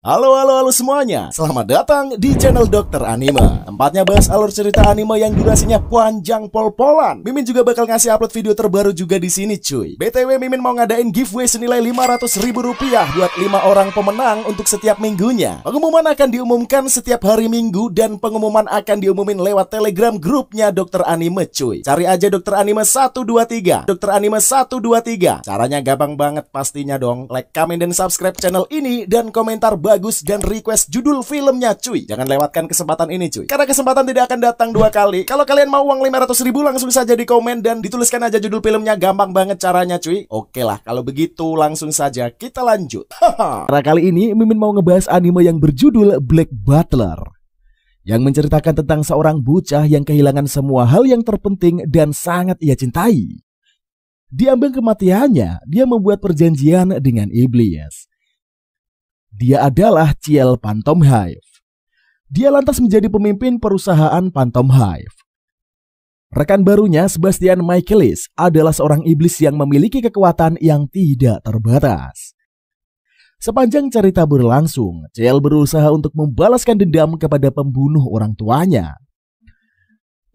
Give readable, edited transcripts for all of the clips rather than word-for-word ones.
Halo semuanya, selamat datang di channel Dokter Anime. Tempatnya bahas alur cerita anime yang durasinya panjang pol-polan. Mimin juga bakal ngasih upload video terbaru juga di sini cuy. BTW Mimin mau ngadain giveaway senilai Rp500.000 buat 5 orang pemenang untuk setiap minggunya. Pengumuman akan diumumkan setiap hari Minggu dan pengumuman akan diumumin lewat Telegram grupnya Dokter Anime cuy. Cari aja Dokter Anime 123. Dokter Anime 123. Caranya gampang banget pastinya dong. Like, comment, dan subscribe channel ini dan komentar bagus dan request judul filmnya cuy. Jangan lewatkan kesempatan ini cuy, karena kesempatan tidak akan datang dua kali. Kalau kalian mau uang 500.000 langsung saja di komen dan dituliskan aja judul filmnya. Gampang banget caranya cuy. Oke lah, kalau begitu langsung saja kita lanjut. Karena kali ini Mimin mau ngebahas anime yang berjudul Black Butler, yang menceritakan tentang seorang bocah yang kehilangan semua hal yang terpenting dan sangat ia cintai. Di ambang kematiannya, dia membuat perjanjian dengan iblis. Dia adalah Ciel Phantom Hive. Dia lantas menjadi pemimpin perusahaan Phantom Hive. Rekan barunya, Sebastian Michaelis, adalah seorang iblis yang memiliki kekuatan yang tidak terbatas. Sepanjang cerita berlangsung, Ciel berusaha untuk membalaskan dendam kepada pembunuh orang tuanya.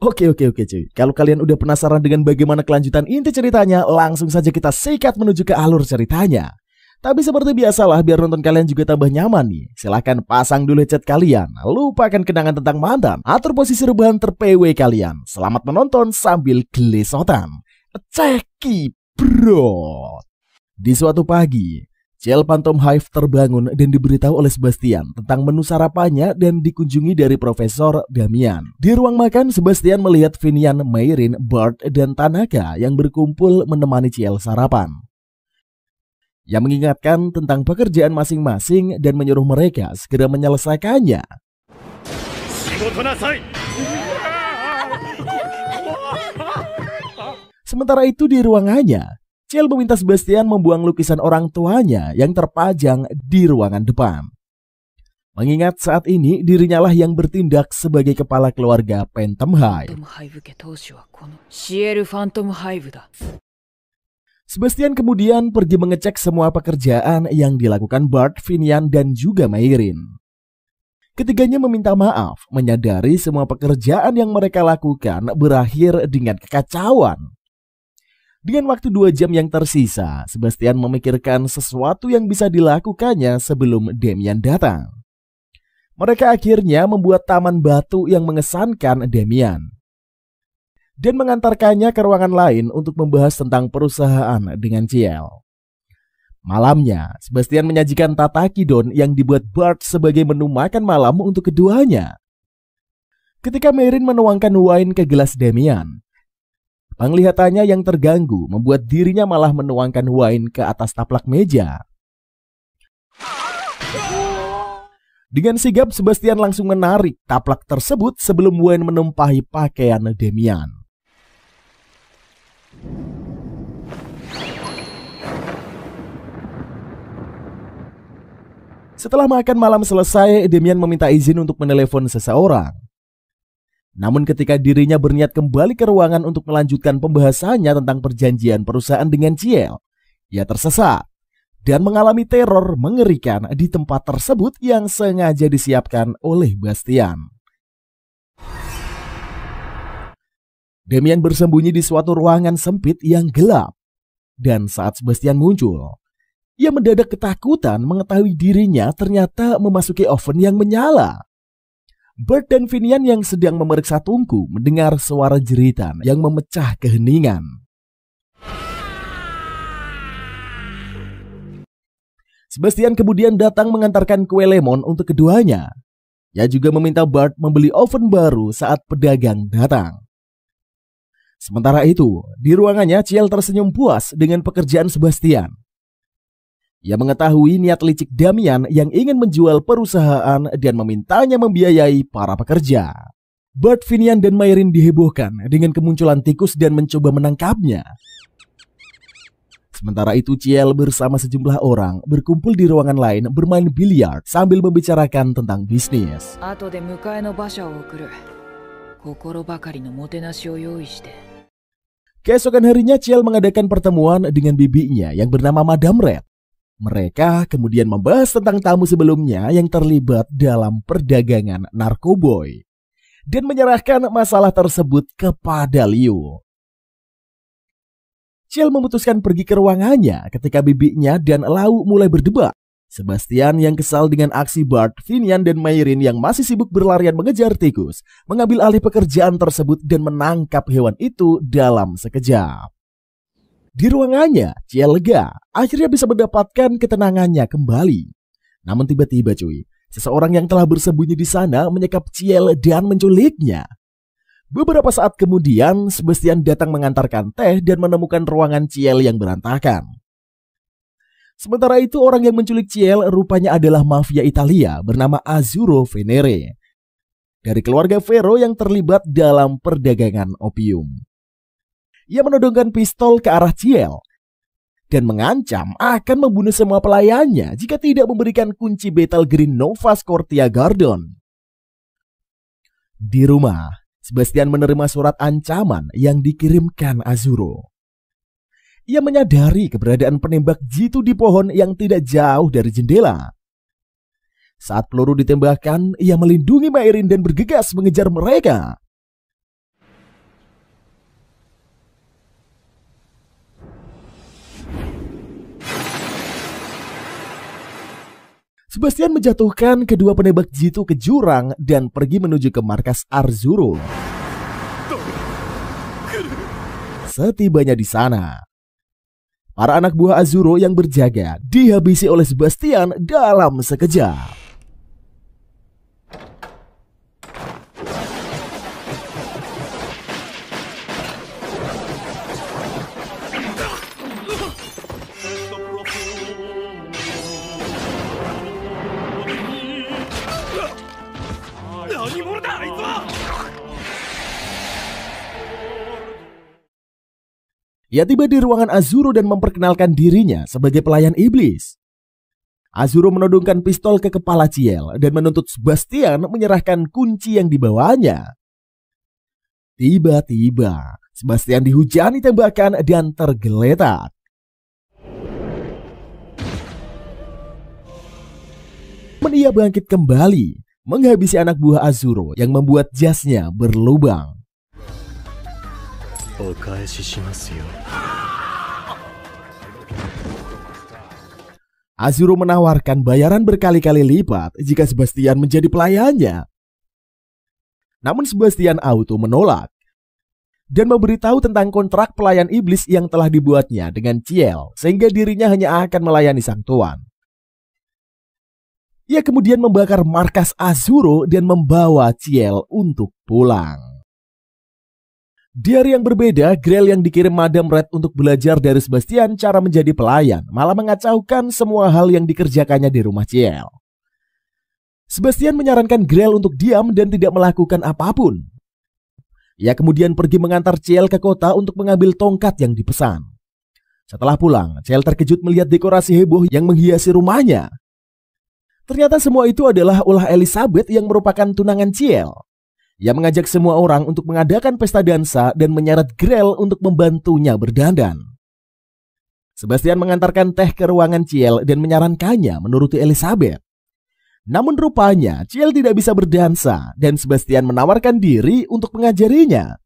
Oke cuy. Kalau kalian udah penasaran dengan bagaimana kelanjutan inti ceritanya, langsung saja kita sikat menuju ke alur ceritanya. Tapi seperti biasalah, biar nonton kalian juga tambah nyaman nih, silahkan pasang dulu headset kalian, lupakan kenangan tentang mantan, atur posisi rebahan ter-PW kalian. Selamat menonton sambil gelesotan. Ceki bro. Di suatu pagi, Ciel Phantom Hive terbangun dan diberitahu oleh Sebastian tentang menu sarapannya dan dikunjungi dari Profesor Damian. Di ruang makan, Sebastian melihat Finian, Mayrin, Bart, dan Tanaka yang berkumpul menemani Ciel sarapan. Yang mengingatkan tentang pekerjaan masing-masing dan menyuruh mereka segera menyelesaikannya. Sementara itu di ruangannya, Ciel meminta Sebastian membuang lukisan orang tuanya yang terpajang di ruangan depan. Mengingat saat ini dirinya lah yang bertindak sebagai kepala keluarga Phantom Hive. Sebastian kemudian pergi mengecek semua pekerjaan yang dilakukan Bart, Finian, dan juga Mayrin. Ketiganya meminta maaf, menyadari semua pekerjaan yang mereka lakukan berakhir dengan kekacauan. Dengan waktu 2 jam yang tersisa, Sebastian memikirkan sesuatu yang bisa dilakukannya sebelum Damian datang. Mereka akhirnya membuat taman batu yang mengesankan Damian dan mengantarkannya ke ruangan lain untuk membahas tentang perusahaan dengan Ciel. Malamnya, Sebastian menyajikan tatakidon yang dibuat Bart sebagai menu makan malam untuk keduanya. Ketika Mayrin menuangkan wine ke gelas Damian, penglihatannya yang terganggu membuat dirinya malah menuangkan wine ke atas taplak meja. Dengan sigap, Sebastian langsung menarik taplak tersebut sebelum wine menumpahi pakaian Damian. Setelah makan malam selesai, Damian meminta izin untuk menelepon seseorang. Namun ketika dirinya berniat kembali ke ruangan untuk melanjutkan pembahasannya tentang perjanjian perusahaan dengan Ciel, ia tersesat dan mengalami teror mengerikan di tempat tersebut yang sengaja disiapkan oleh Bastian. Damian bersembunyi di suatu ruangan sempit yang gelap, dan saat Sebastian muncul, ia mendadak ketakutan mengetahui dirinya ternyata memasuki oven yang menyala. Bart dan Finian yang sedang memeriksa tungku mendengar suara jeritan yang memecah keheningan. Sebastian kemudian datang mengantarkan kue lemon untuk keduanya. Ia juga meminta Bart membeli oven baru saat pedagang datang. Sementara itu, di ruangannya Ciel tersenyum puas dengan pekerjaan Sebastian. Ia mengetahui niat licik Damian yang ingin menjual perusahaan dan memintanya membiayai para pekerja. Bart, Finian, dan Mayrin dihebohkan dengan kemunculan tikus dan mencoba menangkapnya. Sementara itu Ciel bersama sejumlah orang berkumpul di ruangan lain bermain biliar sambil membicarakan tentang bisnis. Keesokan harinya Ciel mengadakan pertemuan dengan bibinya yang bernama Madam Red. Mereka kemudian membahas tentang tamu sebelumnya yang terlibat dalam perdagangan narkoboy dan menyerahkan masalah tersebut kepada Liu. Ciel memutuskan pergi ke ruangannya ketika bibinya dan Lau mulai berdebat. Sebastian yang kesal dengan aksi Bart, Finian, dan Mayrin yang masih sibuk berlarian mengejar tikus, mengambil alih pekerjaan tersebut dan menangkap hewan itu dalam sekejap. Di ruangannya, Ciel lega, akhirnya bisa mendapatkan ketenangannya kembali. Namun tiba-tiba seseorang yang telah bersembunyi di sana menyekap Ciel dan menculiknya. Beberapa saat kemudian, Sebastian datang mengantarkan teh dan menemukan ruangan Ciel yang berantakan. Sementara itu, orang yang menculik Ciel rupanya adalah mafia Italia bernama Azzurro Venere, dari keluarga Vero yang terlibat dalam perdagangan opium. Ia menodongkan pistol ke arah Ciel dan mengancam akan membunuh semua pelayannya jika tidak memberikan kunci Betel Green Nova Scortia Garden. Di rumah, Sebastian menerima surat ancaman yang dikirimkan Azzurro. Ia menyadari keberadaan penembak jitu di pohon yang tidak jauh dari jendela. Saat peluru ditembakkan, ia melindungi Mayrin dan bergegas mengejar mereka. Sebastian menjatuhkan kedua penembak jitu ke jurang dan pergi menuju ke markas Azzurro. Setibanya di sana, para anak buah Azzurro yang berjaga dihabisi oleh Sebastian dalam sekejap. Ia tiba di ruangan Azzurro dan memperkenalkan dirinya sebagai pelayan iblis. Azzurro menodongkan pistol ke kepala Ciel dan menuntut Sebastian menyerahkan kunci yang dibawanya. Tiba-tiba, Sebastian dihujani tembakan dan tergeletak. Ia bangkit kembali, menghabisi anak buah Azzurro yang membuat jasnya berlubang. Azzurro menawarkan bayaran berkali-kali lipat jika Sebastian menjadi pelayannya. Namun Sebastian auto menolak dan memberitahu tentang kontrak pelayan iblis yang telah dibuatnya dengan Ciel, sehingga dirinya hanya akan melayani sang tuan. Ia kemudian membakar markas Azzurro dan membawa Ciel untuk pulang. Di hari yang berbeda, Grell yang dikirim Madame Red untuk belajar dari Sebastian cara menjadi pelayan malah mengacaukan semua hal yang dikerjakannya di rumah Ciel. Sebastian menyarankan Grell untuk diam dan tidak melakukan apapun. Ia kemudian pergi mengantar Ciel ke kota untuk mengambil tongkat yang dipesan. Setelah pulang, Ciel terkejut melihat dekorasi heboh yang menghiasi rumahnya. Ternyata semua itu adalah ulah Elizabeth yang merupakan tunangan Ciel. Ia mengajak semua orang untuk mengadakan pesta dansa dan menyeret Grell untuk membantunya berdandan. Sebastian mengantarkan teh ke ruangan Ciel dan menyarankannya menuruti Elizabeth. Namun rupanya Ciel tidak bisa berdansa dan Sebastian menawarkan diri untuk mengajarinya.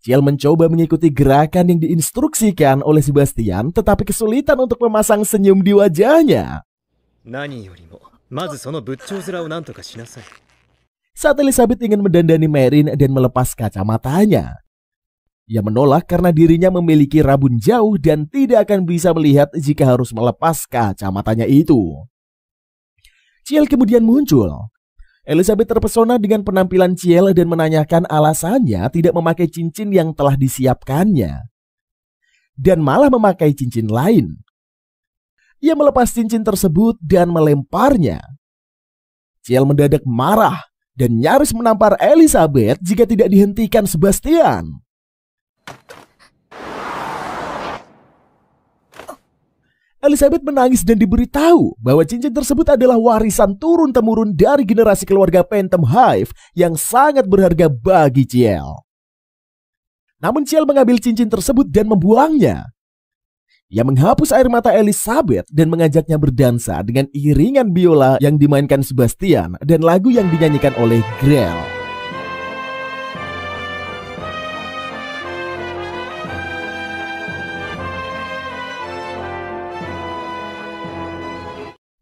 Ciel mencoba mengikuti gerakan yang diinstruksikan oleh Sebastian, tetapi kesulitan untuk memasang senyum di wajahnya. Saat Elizabeth ingin mendandani Mayrin dan melepas kacamatanya, ia menolak karena dirinya memiliki rabun jauh dan tidak akan bisa melihat jika harus melepas kacamatanya itu. Ciel kemudian muncul. Elizabeth terpesona dengan penampilan Ciel dan menanyakan alasannya tidak memakai cincin yang telah disiapkannya, dan malah memakai cincin lain. Ia melepas cincin tersebut dan melemparnya. Ciel mendadak marah dan nyaris menampar Elizabeth jika tidak dihentikan Sebastian. Elizabeth menangis dan diberitahu bahwa cincin tersebut adalah warisan turun-temurun dari generasi keluarga Phantom Hive yang sangat berharga bagi Ciel. Namun Ciel mengambil cincin tersebut dan membuangnya. Ia menghapus air mata Elizabeth dan mengajaknya berdansa dengan iringan biola yang dimainkan Sebastian dan lagu yang dinyanyikan oleh Grell.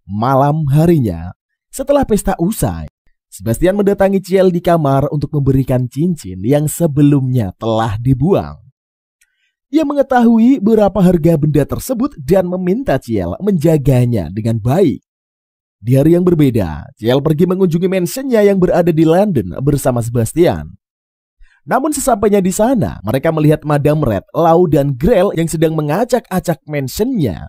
Malam harinya, setelah pesta usai, Sebastian mendatangi Ciel di kamar untuk memberikan cincin yang sebelumnya telah dibuang. Ia mengetahui berapa harga benda tersebut dan meminta Ciel menjaganya dengan baik. Di hari yang berbeda, Ciel pergi mengunjungi mansionnya yang berada di London bersama Sebastian. Namun sesampainya di sana, mereka melihat Madame Red, Lau, dan Grell yang sedang mengacak-acak mansionnya.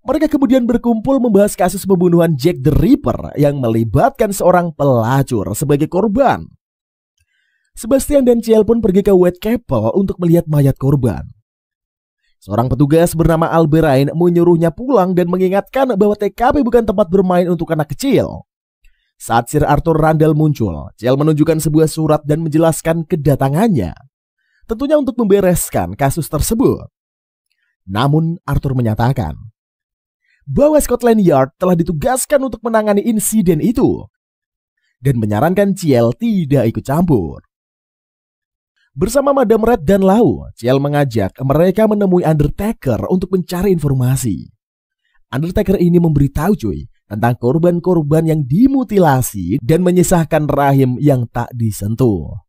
Mereka kemudian berkumpul membahas kasus pembunuhan Jack the Ripper yang melibatkan seorang pelacur sebagai korban. Sebastian dan Ciel pun pergi ke Whitechapel untuk melihat mayat korban. Seorang petugas bernama Alberain menyuruhnya pulang dan mengingatkan bahwa TKP bukan tempat bermain untuk anak kecil. Saat Sir Arthur Randall muncul, Ciel menunjukkan sebuah surat dan menjelaskan kedatangannya, tentunya untuk membereskan kasus tersebut. Namun Arthur menyatakan bahwa Scotland Yard telah ditugaskan untuk menangani insiden itu dan menyarankan Ciel tidak ikut campur. Bersama Madame Red dan Lau, Ciel mengajak mereka menemui Undertaker untuk mencari informasi. Undertaker ini memberitahu tentang korban-korban yang dimutilasi dan menyisahkan rahim yang tak disentuh.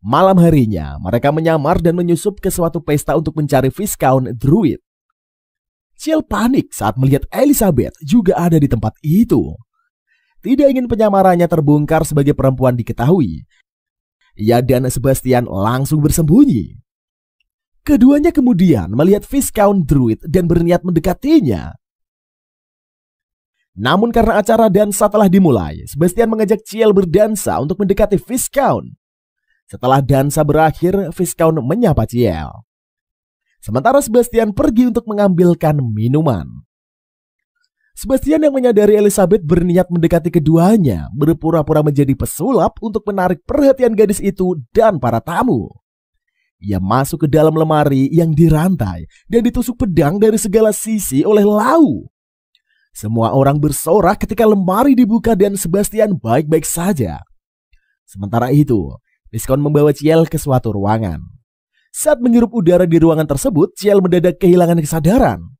Malam harinya, mereka menyamar dan menyusup ke suatu pesta untuk mencari Viscount Druid. Ciel panik saat melihat Elizabeth juga ada di tempat itu. Tidak ingin penyamarannya terbongkar sebagai perempuan diketahui, ia dan Sebastian langsung bersembunyi. Keduanya kemudian melihat Viscount Druid dan berniat mendekatinya. Namun karena acara dansa telah dimulai, Sebastian mengajak Ciel berdansa untuk mendekati Viscount. Setelah dansa berakhir, Viscount menyapa Ciel. Sementara Sebastian pergi untuk mengambilkan minuman. Sebastian yang menyadari Elizabeth berniat mendekati keduanya, berpura-pura menjadi pesulap untuk menarik perhatian gadis itu dan para tamu. Ia masuk ke dalam lemari yang dirantai dan ditusuk pedang dari segala sisi oleh Lau. Semua orang bersorak ketika lemari dibuka dan Sebastian baik-baik saja. Sementara itu, Viscount membawa Ciel ke suatu ruangan. Saat menghirup udara di ruangan tersebut, Ciel mendadak kehilangan kesadaran.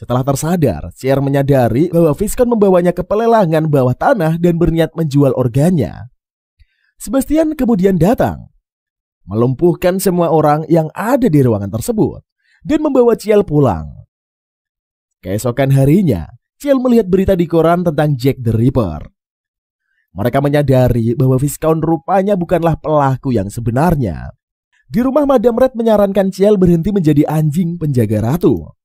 Setelah tersadar, Ciel menyadari bahwa Viscount membawanya ke pelelangan bawah tanah dan berniat menjual organnya. Sebastian kemudian datang, melumpuhkan semua orang yang ada di ruangan tersebut, dan membawa Ciel pulang. Keesokan harinya, Ciel melihat berita di koran tentang Jack the Ripper. Mereka menyadari bahwa Viscount rupanya bukanlah pelaku yang sebenarnya. Di rumah Madame Red menyarankan Ciel berhenti menjadi anjing penjaga ratu.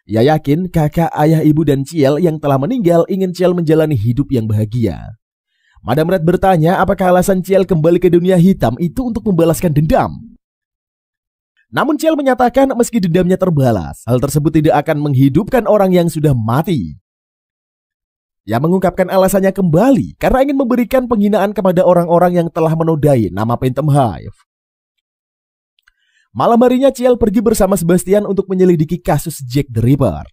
Ia yakin kakak, ayah, ibu, dan Ciel yang telah meninggal ingin Ciel menjalani hidup yang bahagia. Madame Red bertanya apakah alasan Ciel kembali ke dunia hitam itu untuk membalaskan dendam. Namun Ciel menyatakan meski dendamnya terbalas, hal tersebut tidak akan menghidupkan orang yang sudah mati. Ia mengungkapkan alasannya kembali karena ingin memberikan penghinaan kepada orang-orang yang telah menodai nama Phantom Hive. Malam harinya Ciel pergi bersama Sebastian untuk menyelidiki kasus Jack the Ripper.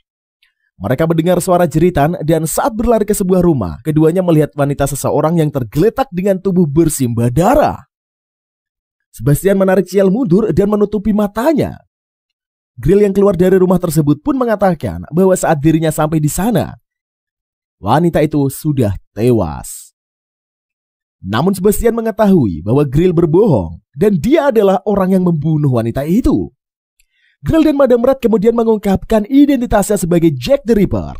Mereka mendengar suara jeritan dan saat berlari ke sebuah rumah, keduanya melihat wanita seseorang yang tergeletak dengan tubuh bersimbah darah. Sebastian menarik Ciel mundur dan menutupi matanya. Grell yang keluar dari rumah tersebut pun mengatakan bahwa saat dirinya sampai di sana, wanita itu sudah tewas. Namun Sebastian mengetahui bahwa Grell berbohong dan dia adalah orang yang membunuh wanita itu. Grell dan Madame Red kemudian mengungkapkan identitasnya sebagai Jack the Ripper.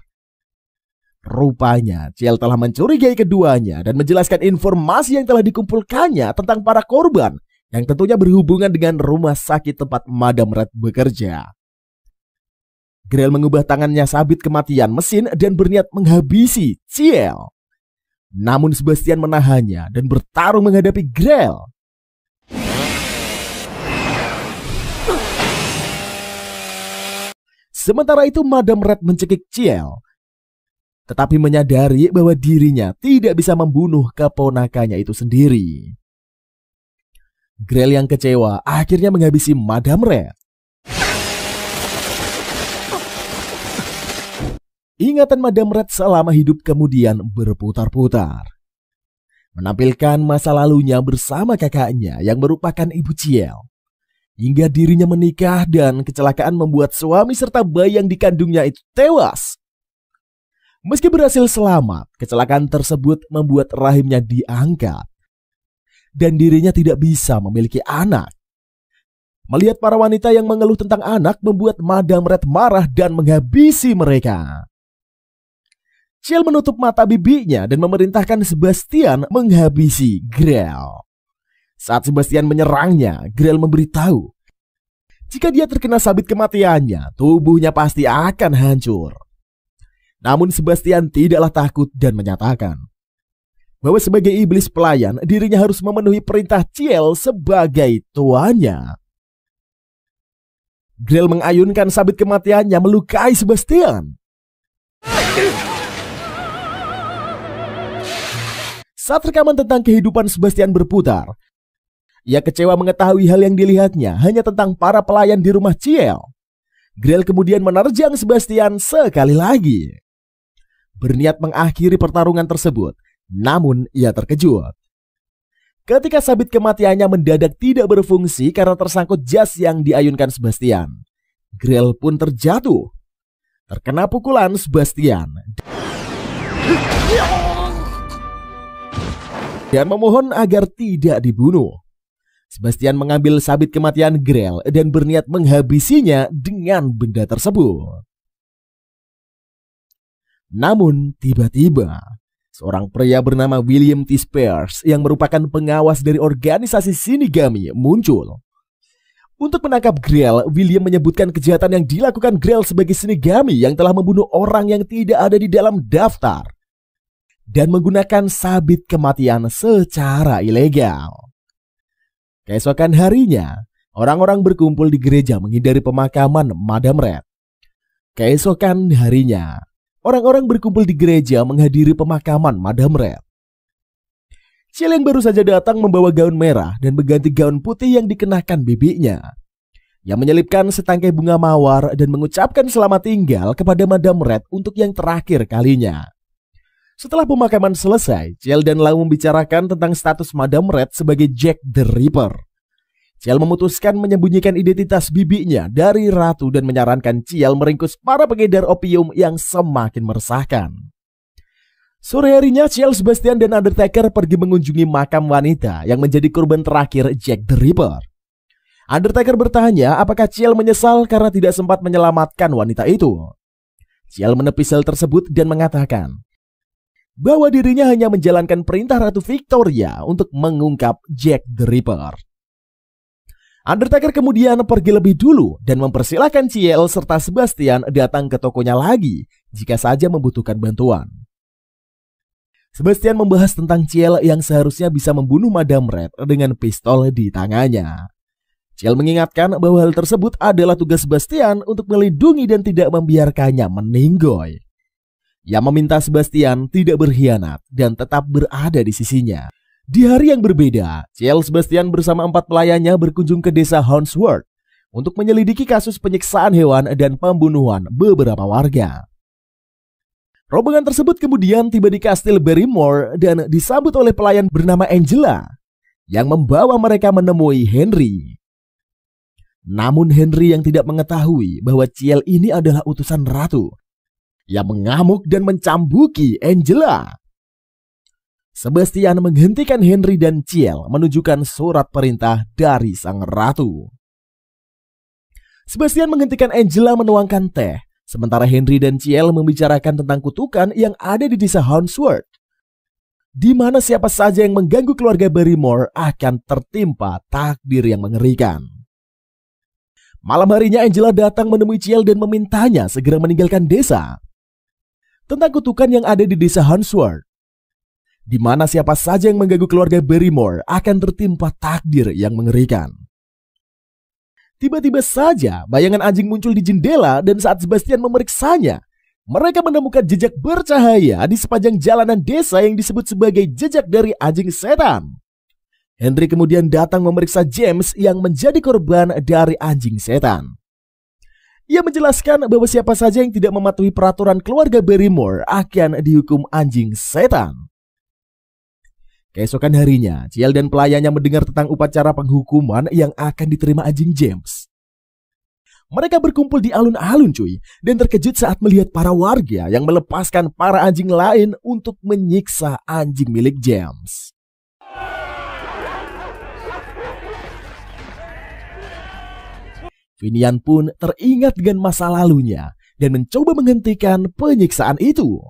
Rupanya Ciel telah mencurigai keduanya dan menjelaskan informasi yang telah dikumpulkannya tentang para korban yang tentunya berhubungan dengan rumah sakit tempat Madame Red bekerja. Grell mengubah tangannya sabit kematian mesin dan berniat menghabisi Ciel. Namun Sebastian menahannya dan bertarung menghadapi Grell. Sementara itu Madame Red mencekik Ciel, tetapi menyadari bahwa dirinya tidak bisa membunuh keponakannya itu sendiri. Grell yang kecewa akhirnya menghabisi Madame Red. Ingatan Madam Red selama hidup kemudian berputar-putar, menampilkan masa lalunya bersama kakaknya yang merupakan ibu Ciel, hingga dirinya menikah dan kecelakaan membuat suami serta bayi yang dikandungnya itu tewas. Meski berhasil selamat, kecelakaan tersebut membuat rahimnya diangkat dan dirinya tidak bisa memiliki anak. Melihat para wanita yang mengeluh tentang anak membuat Madam Red marah dan menghabisi mereka. Ciel menutup mata bibinya dan memerintahkan Sebastian menghabisi Grell. Saat Sebastian menyerangnya, Grell memberitahu jika dia terkena sabit kematiannya, tubuhnya pasti akan hancur. Namun Sebastian tidaklah takut dan menyatakan bahwa sebagai iblis pelayan, dirinya harus memenuhi perintah Ciel sebagai tuannya. Grell mengayunkan sabit kematiannya melukai Sebastian. Saat rekaman tentang kehidupan Sebastian berputar, ia kecewa mengetahui hal yang dilihatnya hanya tentang para pelayan di rumah Ciel. Grell kemudian menerjang Sebastian sekali lagi, berniat mengakhiri pertarungan tersebut. Namun ia terkejut ketika sabit kematiannya mendadak tidak berfungsi karena tersangkut jas yang diayunkan Sebastian. Grell pun terjatuh, terkena pukulan Sebastian dan memohon agar tidak dibunuh. Sebastian mengambil sabit kematian Grell dan berniat menghabisinya dengan benda tersebut. Namun tiba-tiba seorang pria bernama William T. Spears yang merupakan pengawas dari organisasi Shinigami muncul. Untuk menangkap Grell, William menyebutkan kejahatan yang dilakukan Grell sebagai Shinigami yang telah membunuh orang yang tidak ada di dalam daftar dan menggunakan sabit kematian secara ilegal. Keesokan harinya, orang-orang berkumpul di gereja menghindari pemakaman Madam Red. Keesokan harinya, orang-orang berkumpul di gereja menghadiri pemakaman Madam Red. Ciel yang baru saja datang membawa gaun merah dan mengganti gaun putih yang dikenakan bibinya, yang menyelipkan setangkai bunga mawar dan mengucapkan selamat tinggal kepada Madam Red untuk yang terakhir kalinya. Setelah pemakaman selesai, Ciel dan Lau membicarakan tentang status Madam Red sebagai Jack the Ripper. Ciel memutuskan menyembunyikan identitas bibinya dari ratu dan menyarankan Ciel meringkus para pengedar opium yang semakin meresahkan. Sore harinya, Ciel, Sebastian, dan Undertaker pergi mengunjungi makam wanita yang menjadi korban terakhir Jack the Ripper. Undertaker bertanya apakah Ciel menyesal karena tidak sempat menyelamatkan wanita itu. Ciel menepis hal tersebut dan mengatakan bahwa dirinya hanya menjalankan perintah Ratu Victoria untuk mengungkap Jack the Ripper. Undertaker kemudian pergi lebih dulu dan mempersilahkan Ciel serta Sebastian datang ke tokonya lagi jika saja membutuhkan bantuan. Sebastian membahas tentang Ciel yang seharusnya bisa membunuh Madam Red dengan pistol di tangannya. Ciel mengingatkan bahwa hal tersebut adalah tugas Sebastian untuk melindungi dan tidak membiarkannya meninggoy. Ia meminta Sebastian tidak berkhianat dan tetap berada di sisinya. Di hari yang berbeda, Ciel, Sebastian bersama 4 pelayannya berkunjung ke desa Houndsworth untuk menyelidiki kasus penyiksaan hewan dan pembunuhan beberapa warga. Rombongan tersebut kemudian tiba di Kastil Barrymore dan disambut oleh pelayan bernama Angela yang membawa mereka menemui Henry. Namun Henry yang tidak mengetahui bahwa Ciel ini adalah utusan ratu yang mengamuk dan mencambuki Angela. Sebastian menghentikan Henry dan Ciel menunjukkan surat perintah dari sang ratu. Sebastian menghentikan Angela menuangkan teh, sementara Henry dan Ciel membicarakan tentang kutukan yang ada di desa Houndsworth, di mana siapa saja yang mengganggu keluarga Barrymore akan tertimpa takdir yang mengerikan. Malam harinya Angela datang menemui Ciel dan memintanya segera meninggalkan desa. Tentang kutukan yang ada di desa Houndsworth, di mana siapa saja yang mengganggu keluarga Barrymore akan tertimpa takdir yang mengerikan. Tiba-tiba saja bayangan anjing muncul di jendela dan saat Sebastian memeriksanya, mereka menemukan jejak bercahaya di sepanjang jalanan desa yang disebut sebagai jejak dari anjing setan. Henry kemudian datang memeriksa James yang menjadi korban dari anjing setan. Ia menjelaskan bahwa siapa saja yang tidak mematuhi peraturan keluarga Barrymore akan dihukum anjing setan. Keesokan harinya, Ciel dan pelayannya mendengar tentang upacara penghukuman yang akan diterima anjing James. Mereka berkumpul di alun-alun cuy, dan terkejut saat melihat para warga yang melepaskan para anjing lain untuk menyiksa anjing milik James. Finian pun teringat dengan masa lalunya dan mencoba menghentikan penyiksaan itu.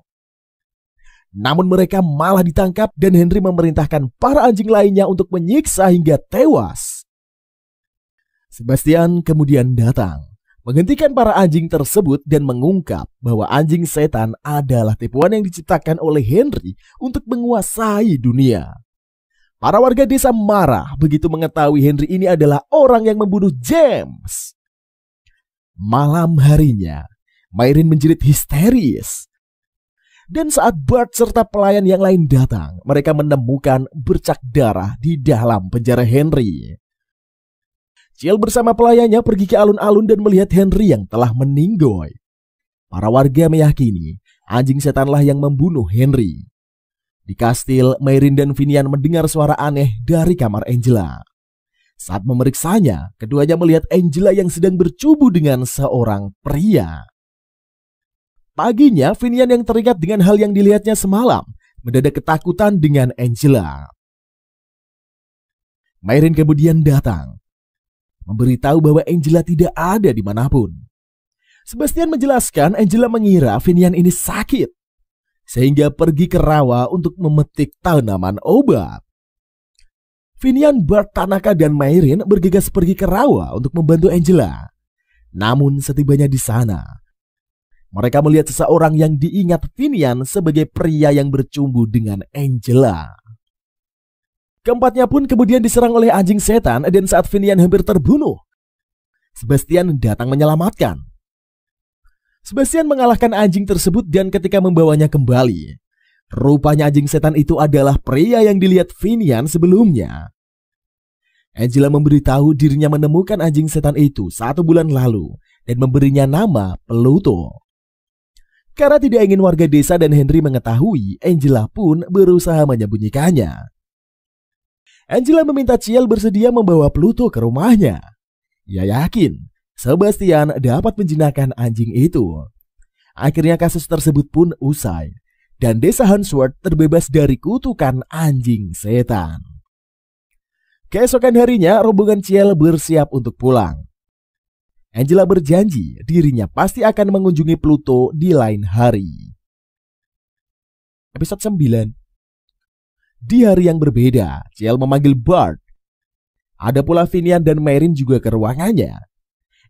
Namun mereka malah ditangkap dan Henry memerintahkan para anjing lainnya untuk menyiksa hingga tewas. Sebastian kemudian datang, menghentikan para anjing tersebut dan mengungkap bahwa anjing setan adalah tipuan yang diciptakan oleh Henry untuk menguasai dunia. Para warga desa marah begitu mengetahui Henry ini adalah orang yang membunuh James. Malam harinya, Mayrin menjerit histeris. Dan saat Bart serta pelayan yang lain datang, mereka menemukan bercak darah di dalam penjara Henry. Ciel bersama pelayannya pergi ke alun-alun dan melihat Henry yang telah meninggoy. Para warga meyakini anjing setanlah yang membunuh Henry. Di kastil, Mayrin dan Finian mendengar suara aneh dari kamar Angela. Saat memeriksanya, keduanya melihat Angela yang sedang bercubu dengan seorang pria. Paginya, Finian yang teringat dengan hal yang dilihatnya semalam mendadak ketakutan dengan Angela. Mayrin kemudian datang, memberitahu bahwa Angela tidak ada dimanapun. Sebastian menjelaskan Angela mengira Finian ini sakit, sehingga pergi ke rawa untuk memetik tanaman obat. Finian, Bart, Tanaka, dan Mayrin bergegas pergi ke rawa untuk membantu Angela. Namun setibanya di sana, mereka melihat seseorang yang diingat Finian sebagai pria yang bercumbu dengan Angela. Keempatnya pun kemudian diserang oleh anjing setan dan saat Finian hampir terbunuh, Sebastian datang menyelamatkan. Sebastian mengalahkan anjing tersebut dan ketika membawanya kembali, rupanya anjing setan itu adalah pria yang dilihat Finian sebelumnya. Angela memberitahu dirinya menemukan anjing setan itu 1 bulan lalu dan memberinya nama Pluto. Karena tidak ingin warga desa dan Henry mengetahui, Angela pun berusaha menyembunyikannya. Angela meminta Ciel bersedia membawa Pluto ke rumahnya. Ia yakin Sebastian dapat menjinakkan anjing itu. Akhirnya kasus tersebut pun usai dan desa Hunsworth terbebas dari kutukan anjing setan. Keesokan harinya, rombongan Ciel bersiap untuk pulang. Angela berjanji dirinya pasti akan mengunjungi Pluto di lain hari. Episode 9. Di hari yang berbeda, Ciel memanggil Bart. Ada pula Finian dan Mayrin juga ke ruangannya.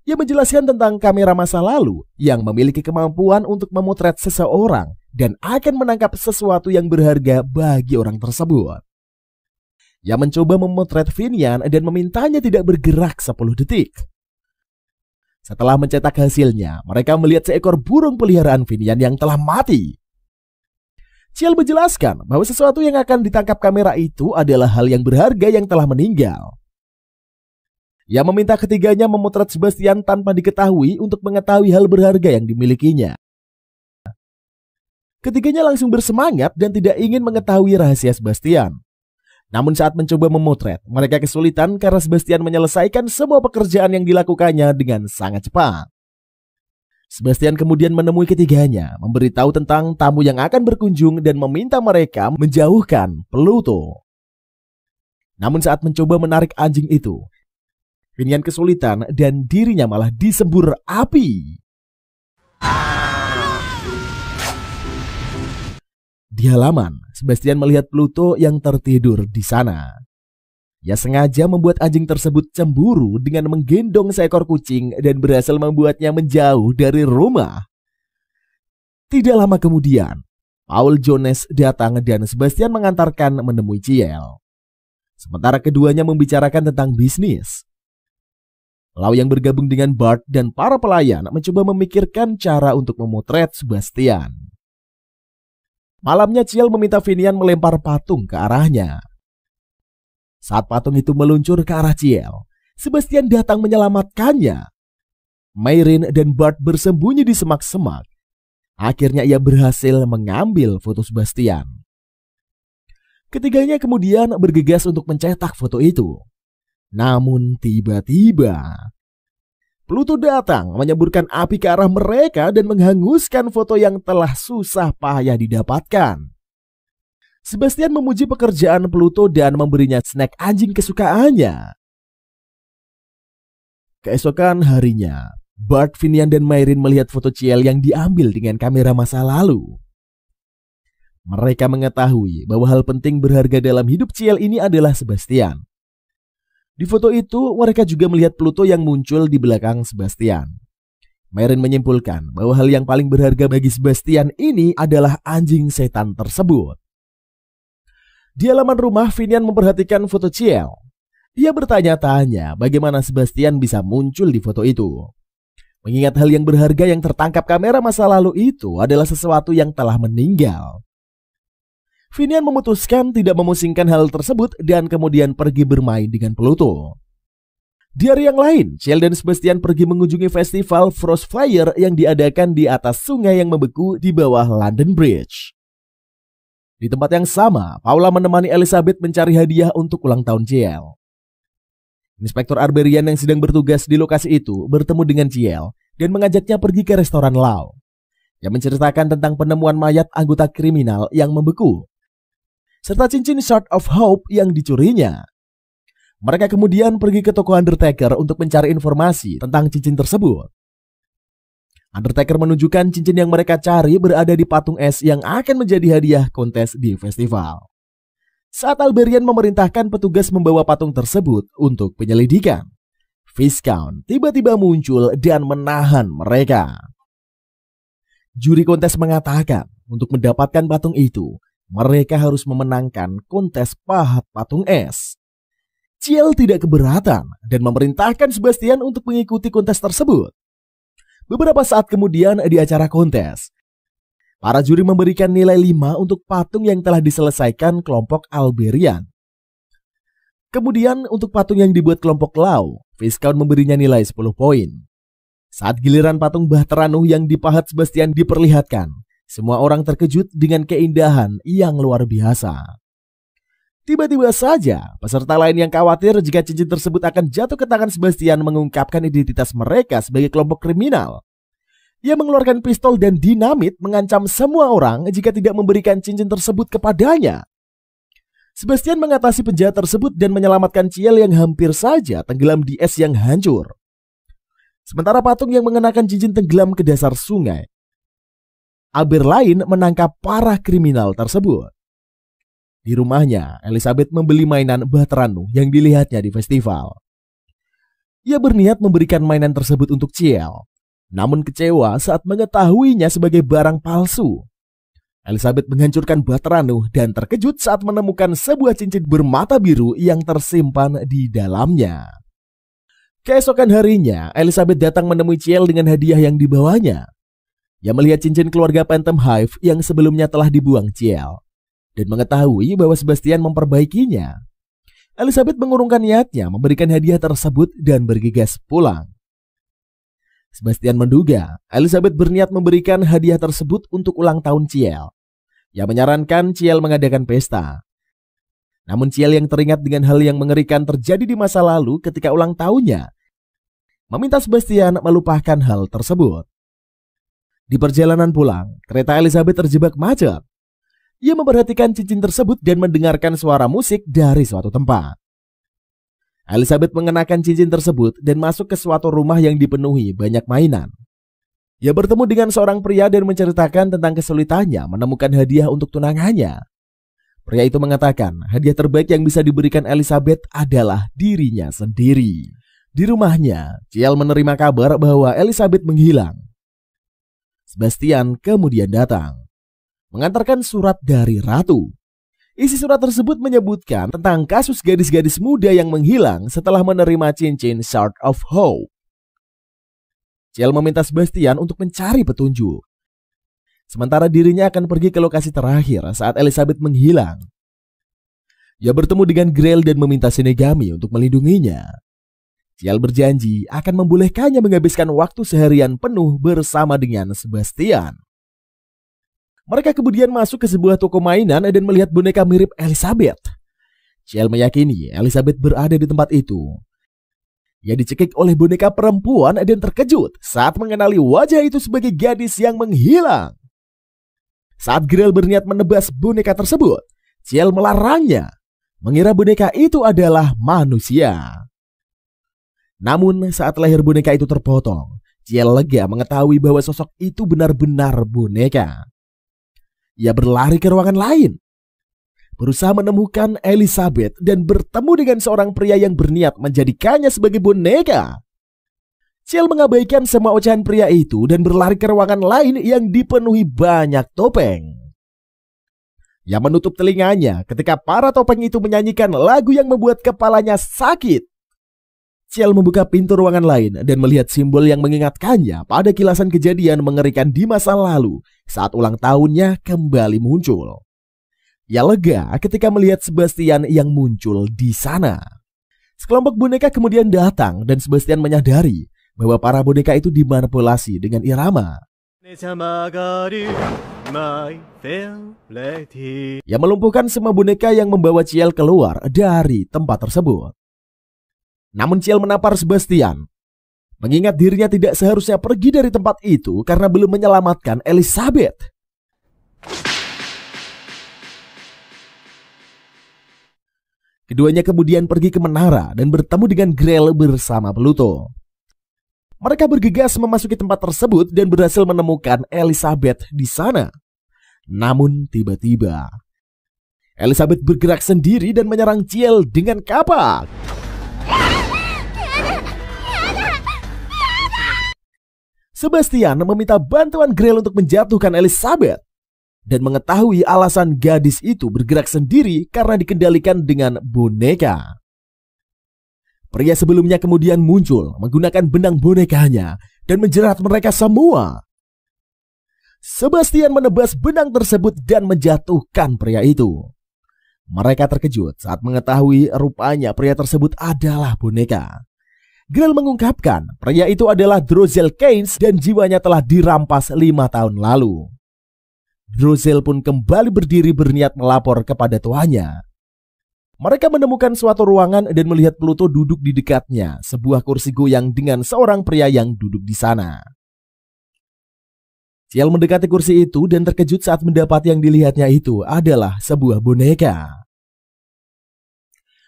Ia menjelaskan tentang kamera masa lalu yang memiliki kemampuan untuk memotret seseorang dan akan menangkap sesuatu yang berharga bagi orang tersebut. Ia mencoba memotret Finian dan memintanya tidak bergerak 10 detik. Setelah mencetak hasilnya, mereka melihat seekor burung peliharaan Finian yang telah mati. Ciel menjelaskan bahwa sesuatu yang akan ditangkap kamera itu adalah hal yang berharga yang telah meninggal. Ia meminta ketiganya memotret Sebastian tanpa diketahui untuk mengetahui hal berharga yang dimilikinya. Ketiganya langsung bersemangat dan tidak ingin mengetahui rahasia Sebastian. Namun saat mencoba memotret, mereka kesulitan karena Sebastian menyelesaikan semua pekerjaan yang dilakukannya dengan sangat cepat. Sebastian kemudian menemui ketiganya, memberitahu tentang tamu yang akan berkunjung dan meminta mereka menjauhkan Pluto. Namun saat mencoba menarik anjing itu, Finian kesulitan dan dirinya malah disembur api. Di halaman, Sebastian melihat Pluto yang tertidur di sana. Ia sengaja membuat anjing tersebut cemburu dengan menggendong seekor kucing dan berhasil membuatnya menjauh dari rumah. Tidak lama kemudian, Paul Jones datang dan Sebastian mengantarkan menemui Ciel. Sementara keduanya membicarakan tentang bisnis. Lau yang bergabung dengan Bart dan para pelayan mencoba memikirkan cara untuk memotret Sebastian. Malamnya Ciel meminta Finian melempar patung ke arahnya. Saat patung itu meluncur ke arah Ciel, Sebastian datang menyelamatkannya. Mayrin dan Bart bersembunyi di semak-semak. Akhirnya ia berhasil mengambil foto Sebastian. Ketiganya kemudian bergegas untuk mencetak foto itu. Namun tiba-tiba Pluto datang menyemburkan api ke arah mereka dan menghanguskan foto yang telah susah payah didapatkan. Sebastian memuji pekerjaan Pluto dan memberinya snack anjing kesukaannya. Keesokan harinya, Bart, Finian, dan Mayrin melihat foto Ciel yang diambil dengan kamera masa lalu. Mereka mengetahui bahwa hal penting berharga dalam hidup Ciel ini adalah Sebastian. Di foto itu, mereka juga melihat Pluto yang muncul di belakang Sebastian. Mayrin menyimpulkan bahwa hal yang paling berharga bagi Sebastian ini adalah anjing setan tersebut. Di halaman rumah, Finian memperhatikan foto Ciel. Ia bertanya-tanya bagaimana Sebastian bisa muncul di foto itu. Mengingat hal yang berharga yang tertangkap kamera masa lalu itu adalah sesuatu yang telah meninggal. Finian memutuskan tidak memusingkan hal tersebut dan kemudian pergi bermain dengan Pluto. Di hari yang lain, Ciel dan Sebastian pergi mengunjungi festival Frostfire yang diadakan di atas sungai yang membeku di bawah London Bridge. Di tempat yang sama, Paula menemani Elizabeth mencari hadiah untuk ulang tahun Ciel. Inspektur Arberian yang sedang bertugas di lokasi itu bertemu dengan Ciel dan mengajaknya pergi ke restoran Lau, yang menceritakan tentang penemuan mayat anggota kriminal yang membeku, serta cincin Shard of Hope yang dicurinya. Mereka kemudian pergi ke toko Undertaker untuk mencari informasi tentang cincin tersebut. Undertaker menunjukkan cincin yang mereka cari berada di patung es yang akan menjadi hadiah kontes di festival. Saat Alberian memerintahkan petugas membawa patung tersebut untuk penyelidikan, Viscount tiba-tiba muncul dan menahan mereka. Juri kontes mengatakan untuk mendapatkan patung itu, mereka harus memenangkan kontes pahat patung es. Ciel tidak keberatan dan memerintahkan Sebastian untuk mengikuti kontes tersebut. Beberapa saat kemudian di acara kontes, para juri memberikan nilai 5 untuk patung yang telah diselesaikan kelompok Alberian. Kemudian untuk patung yang dibuat kelompok Lau, Viscount memberinya nilai 10 poin. Saat giliran patung Bahteranuh yang dipahat Sebastian diperlihatkan, semua orang terkejut dengan keindahan yang luar biasa. Tiba-tiba saja, peserta lain yang khawatir jika cincin tersebut akan jatuh ke tangan Sebastian mengungkapkan identitas mereka sebagai kelompok kriminal. Ia mengeluarkan pistol dan dinamit mengancam semua orang jika tidak memberikan cincin tersebut kepadanya. Sebastian mengatasi penjahat tersebut dan menyelamatkan Ciel yang hampir saja tenggelam di es yang hancur. Sementara patung yang mengenakan cincin tenggelam ke dasar sungai. Albert lain menangkap para kriminal tersebut. Di rumahnya, Elizabeth membeli mainan Bahteranuh yang dilihatnya di festival. Ia berniat memberikan mainan tersebut untuk Ciel, namun kecewa saat mengetahuinya sebagai barang palsu. Elizabeth menghancurkan Bahteranuh dan terkejut saat menemukan sebuah cincin bermata biru yang tersimpan di dalamnya. Keesokan harinya, Elizabeth datang menemui Ciel dengan hadiah yang dibawanya. Ia melihat cincin keluarga Phantom Hive yang sebelumnya telah dibuang Ciel dan mengetahui bahwa Sebastian memperbaikinya. Elizabeth mengurungkan niatnya memberikan hadiah tersebut dan bergegas pulang. Sebastian menduga Elizabeth berniat memberikan hadiah tersebut untuk ulang tahun Ciel. Ia menyarankan Ciel mengadakan pesta. Namun Ciel yang teringat dengan hal yang mengerikan terjadi di masa lalu ketika ulang tahunnya, meminta Sebastian melupakan hal tersebut. Di perjalanan pulang, kereta Elizabeth terjebak macet. Ia memperhatikan cincin tersebut dan mendengarkan suara musik dari suatu tempat. Elizabeth mengenakan cincin tersebut dan masuk ke suatu rumah yang dipenuhi banyak mainan. Ia bertemu dengan seorang pria dan menceritakan tentang kesulitannya menemukan hadiah untuk tunangannya. Pria itu mengatakan hadiah terbaik yang bisa diberikan Elizabeth adalah dirinya sendiri. Di rumahnya, Ciel menerima kabar bahwa Elizabeth menghilang. Sebastian kemudian datang, mengantarkan surat dari Ratu. Isi surat tersebut menyebutkan tentang kasus gadis-gadis muda yang menghilang setelah menerima cincin Shard of Hope. Ciel meminta Sebastian untuk mencari petunjuk, sementara dirinya akan pergi ke lokasi terakhir saat Elizabeth menghilang. Ia bertemu dengan Grail dan meminta Shinigami untuk melindunginya. Ciel berjanji akan membolehkannya menghabiskan waktu seharian penuh bersama dengan Sebastian. Mereka kemudian masuk ke sebuah toko mainan dan melihat boneka mirip Elizabeth. Ciel meyakini Elizabeth berada di tempat itu. Ia dicekik oleh boneka perempuan dan terkejut saat mengenali wajah itu sebagai gadis yang menghilang. Saat Grell berniat menebas boneka tersebut, Ciel melarangnya, mengira boneka itu adalah manusia. Namun saat leher boneka itu terpotong, Ciel lega mengetahui bahwa sosok itu benar-benar boneka. Ia berlari ke ruangan lain, berusaha menemukan Elizabeth dan bertemu dengan seorang pria yang berniat menjadikannya sebagai boneka. Ciel mengabaikan semua ocehan pria itu dan berlari ke ruangan lain yang dipenuhi banyak topeng. Ia menutup telinganya ketika para topeng itu menyanyikan lagu yang membuat kepalanya sakit. Ciel membuka pintu ruangan lain dan melihat simbol yang mengingatkannya pada kilasan kejadian mengerikan di masa lalu saat ulang tahunnya kembali muncul. Ia lega ketika melihat Sebastian yang muncul di sana. Sekelompok boneka kemudian datang dan Sebastian menyadari bahwa para boneka itu dimanipulasi dengan irama. Ia melumpuhkan semua boneka yang membawa Ciel keluar dari tempat tersebut. Namun Ciel menampar Sebastian, mengingat dirinya tidak seharusnya pergi dari tempat itu karena belum menyelamatkan Elizabeth. Keduanya kemudian pergi ke menara dan bertemu dengan Grell bersama Pluto. Mereka bergegas memasuki tempat tersebut dan berhasil menemukan Elizabeth di sana. Namun tiba-tiba Elizabeth bergerak sendiri dan menyerang Ciel dengan kapak. Sebastian meminta bantuan Grell untuk menjatuhkan Elizabeth dan mengetahui alasan gadis itu bergerak sendiri karena dikendalikan dengan boneka. Pria sebelumnya kemudian muncul menggunakan benang bonekanya dan menjerat mereka semua. Sebastian menebas benang tersebut dan menjatuhkan pria itu. Mereka terkejut saat mengetahui rupanya pria tersebut adalah boneka. Grell mengungkapkan pria itu adalah Drozel Keynes dan jiwanya telah dirampas 5 tahun lalu. Drozel pun kembali berdiri berniat melapor kepada tuannya. Mereka menemukan suatu ruangan dan melihat Pluto duduk di dekatnya, sebuah kursi goyang dengan seorang pria yang duduk di sana. Ciel mendekati kursi itu dan terkejut saat mendapat yang dilihatnya itu adalah sebuah boneka.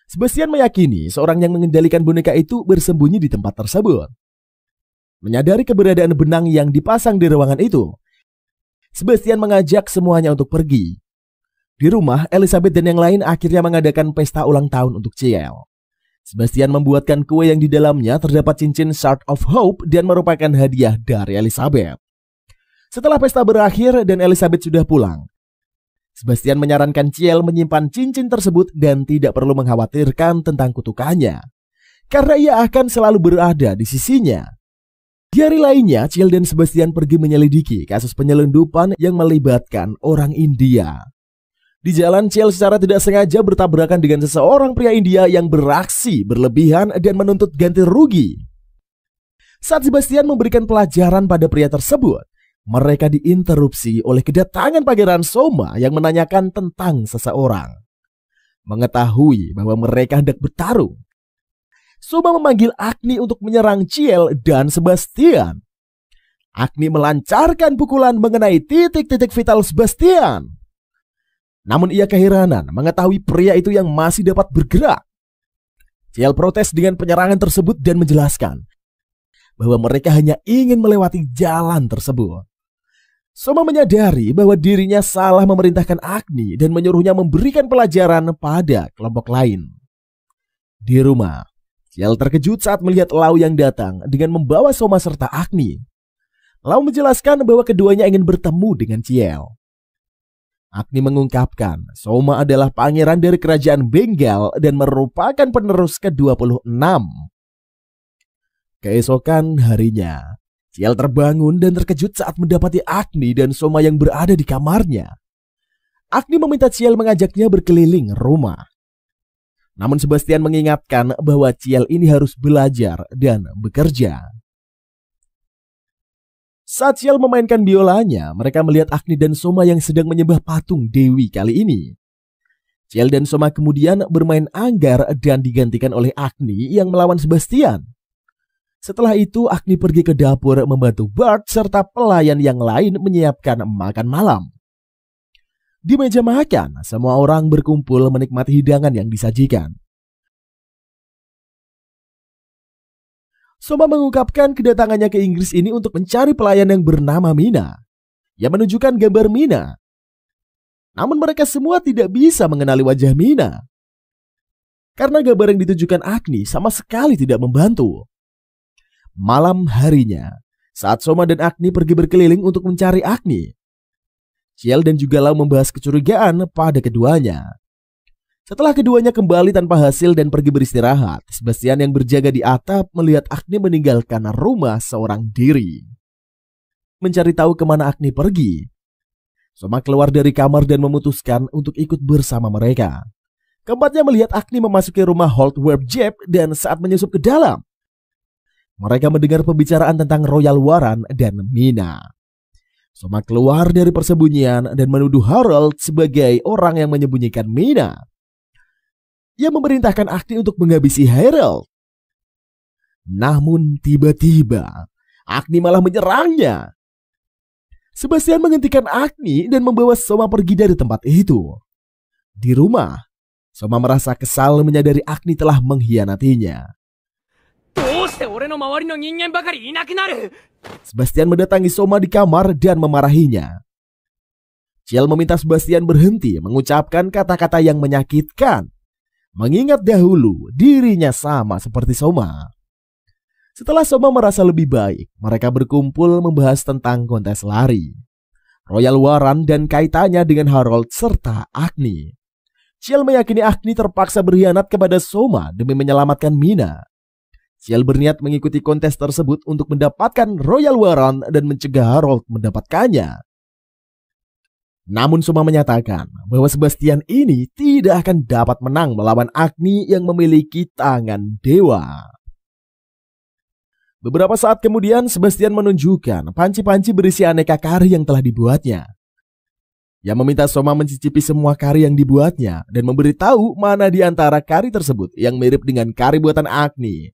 Sebastian meyakini seorang yang mengendalikan boneka itu bersembunyi di tempat tersebut. Menyadari keberadaan benang yang dipasang di ruangan itu, Sebastian mengajak semuanya untuk pergi. Di rumah, Elizabeth dan yang lain akhirnya mengadakan pesta ulang tahun untuk Ciel. Sebastian membuatkan kue yang di dalamnya terdapat cincin Shard of Hope dan merupakan hadiah dari Elizabeth. Setelah pesta berakhir dan Elizabeth sudah pulang, Sebastian menyarankan Ciel menyimpan cincin tersebut dan tidak perlu mengkhawatirkan tentang kutukannya, karena ia akan selalu berada di sisinya. Di hari lainnya, Ciel dan Sebastian pergi menyelidiki kasus penyelundupan yang melibatkan orang India. Di jalan, Ciel secara tidak sengaja bertabrakan dengan seseorang pria India yang beraksi berlebihan dan menuntut ganti rugi. Saat Sebastian memberikan pelajaran pada pria tersebut, mereka diinterupsi oleh kedatangan Pangeran Soma yang menanyakan tentang seseorang. Mengetahui bahwa mereka hendak bertarung, Soma memanggil Agni untuk menyerang Ciel dan Sebastian. Agni melancarkan pukulan mengenai titik-titik vital Sebastian. Namun ia keheranan mengetahui pria itu yang masih dapat bergerak. Ciel protes dengan penyerangan tersebut dan menjelaskan bahwa mereka hanya ingin melewati jalan tersebut. Soma menyadari bahwa dirinya salah memerintahkan Agni dan menyuruhnya memberikan pelajaran pada kelompok lain. Di rumah, Ciel terkejut saat melihat Lau yang datang dengan membawa Soma serta Agni. Lau menjelaskan bahwa keduanya ingin bertemu dengan Ciel. Agni mengungkapkan Soma adalah pangeran dari kerajaan Bengal dan merupakan penerus ke-26. Keesokan harinya, Ciel terbangun dan terkejut saat mendapati Agni dan Soma yang berada di kamarnya. Agni meminta Ciel mengajaknya berkeliling rumah. Namun Sebastian mengingatkan bahwa Ciel ini harus belajar dan bekerja. Saat Ciel memainkan biolanya, mereka melihat Agni dan Soma yang sedang menyembah patung Dewi kali ini. Ciel dan Soma kemudian bermain anggar dan digantikan oleh Agni yang melawan Sebastian. Setelah itu Agni pergi ke dapur membantu Bart serta pelayan yang lain menyiapkan makan malam. Di meja makan, semua orang berkumpul menikmati hidangan yang disajikan. Soma mengungkapkan kedatangannya ke Inggris ini untuk mencari pelayan yang bernama Mina, yang menunjukkan gambar Mina. Namun mereka semua tidak bisa mengenali wajah Mina, karena gambar yang ditujukan Agni sama sekali tidak membantu. Malam harinya, saat Soma dan Agni pergi berkeliling untuk mencari Agni, Ciel dan juga Lau membahas kecurigaan pada keduanya. Setelah keduanya kembali tanpa hasil dan pergi beristirahat, Sebastian yang berjaga di atap melihat Agni meninggalkan rumah seorang diri. Mencari tahu kemana Agni pergi, Soma keluar dari kamar dan memutuskan untuk ikut bersama mereka. Keempatnya melihat Agni memasuki rumah Holtwerth Jeb dan saat menyusup ke dalam, mereka mendengar pembicaraan tentang Royal Warren dan Mina. Soma keluar dari persembunyian dan menuduh Harold sebagai orang yang menyembunyikan Mina. Ia memerintahkan Agni untuk menghabisi Harold. Namun tiba-tiba Agni malah menyerangnya. Sebastian menghentikan Agni dan membawa Soma pergi dari tempat itu. Di rumah, Soma merasa kesal menyadari Agni telah mengkhianatinya. Sebastian mendatangi Soma di kamar dan memarahinya. Ciel meminta Sebastian berhenti mengucapkan kata-kata yang menyakitkan, mengingat dahulu dirinya sama seperti Soma. Setelah Soma merasa lebih baik, mereka berkumpul membahas tentang kontes lari, Royal Warren dan kaitannya dengan Harold serta Agni. Ciel meyakini Agni terpaksa berkhianat kepada Soma demi menyelamatkan Mina. Ciel berniat mengikuti kontes tersebut untuk mendapatkan Royal Warren dan mencegah Harold mendapatkannya. Namun Soma menyatakan bahwa Sebastian ini tidak akan dapat menang melawan Agni yang memiliki tangan dewa. Beberapa saat kemudian Sebastian menunjukkan panci-panci berisi aneka kari yang telah dibuatnya. Ia meminta Soma mencicipi semua kari yang dibuatnya dan memberitahu mana di antara kari tersebut yang mirip dengan kari buatan Agni.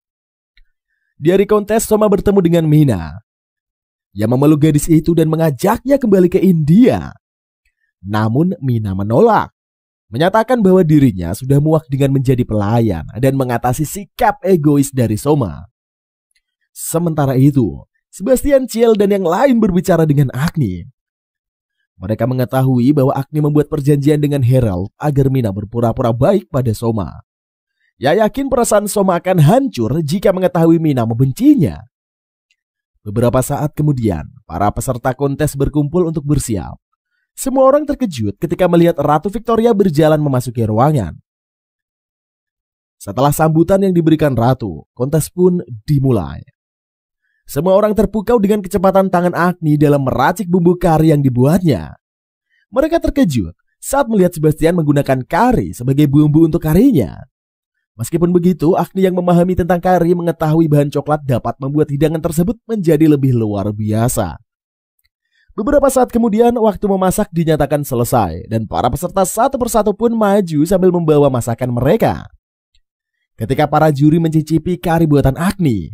Di hari kontes, Soma bertemu dengan Mina. Ia memeluk gadis itu dan mengajaknya kembali ke India. Namun Mina menolak, menyatakan bahwa dirinya sudah muak dengan menjadi pelayan dan mengatasi sikap egois dari Soma. Sementara itu, Sebastian, Ciel dan yang lain berbicara dengan Agni. Mereka mengetahui bahwa Agni membuat perjanjian dengan Harold agar Mina berpura-pura baik pada Soma. Ia yakin perasaan Soma akan hancur jika mengetahui Mina membencinya. Beberapa saat kemudian, para peserta kontes berkumpul untuk bersiap. Semua orang terkejut ketika melihat Ratu Victoria berjalan memasuki ruangan. Setelah sambutan yang diberikan Ratu, kontes pun dimulai. Semua orang terpukau dengan kecepatan tangan Agni dalam meracik bumbu kari yang dibuatnya. Mereka terkejut saat melihat Sebastian menggunakan kari sebagai bumbu untuk karinya. Meskipun begitu, Agni yang memahami tentang kari mengetahui bahan coklat dapat membuat hidangan tersebut menjadi lebih luar biasa. Beberapa saat kemudian, waktu memasak dinyatakan selesai dan para peserta satu persatu pun maju sambil membawa masakan mereka. Ketika para juri mencicipi kari buatan Agni,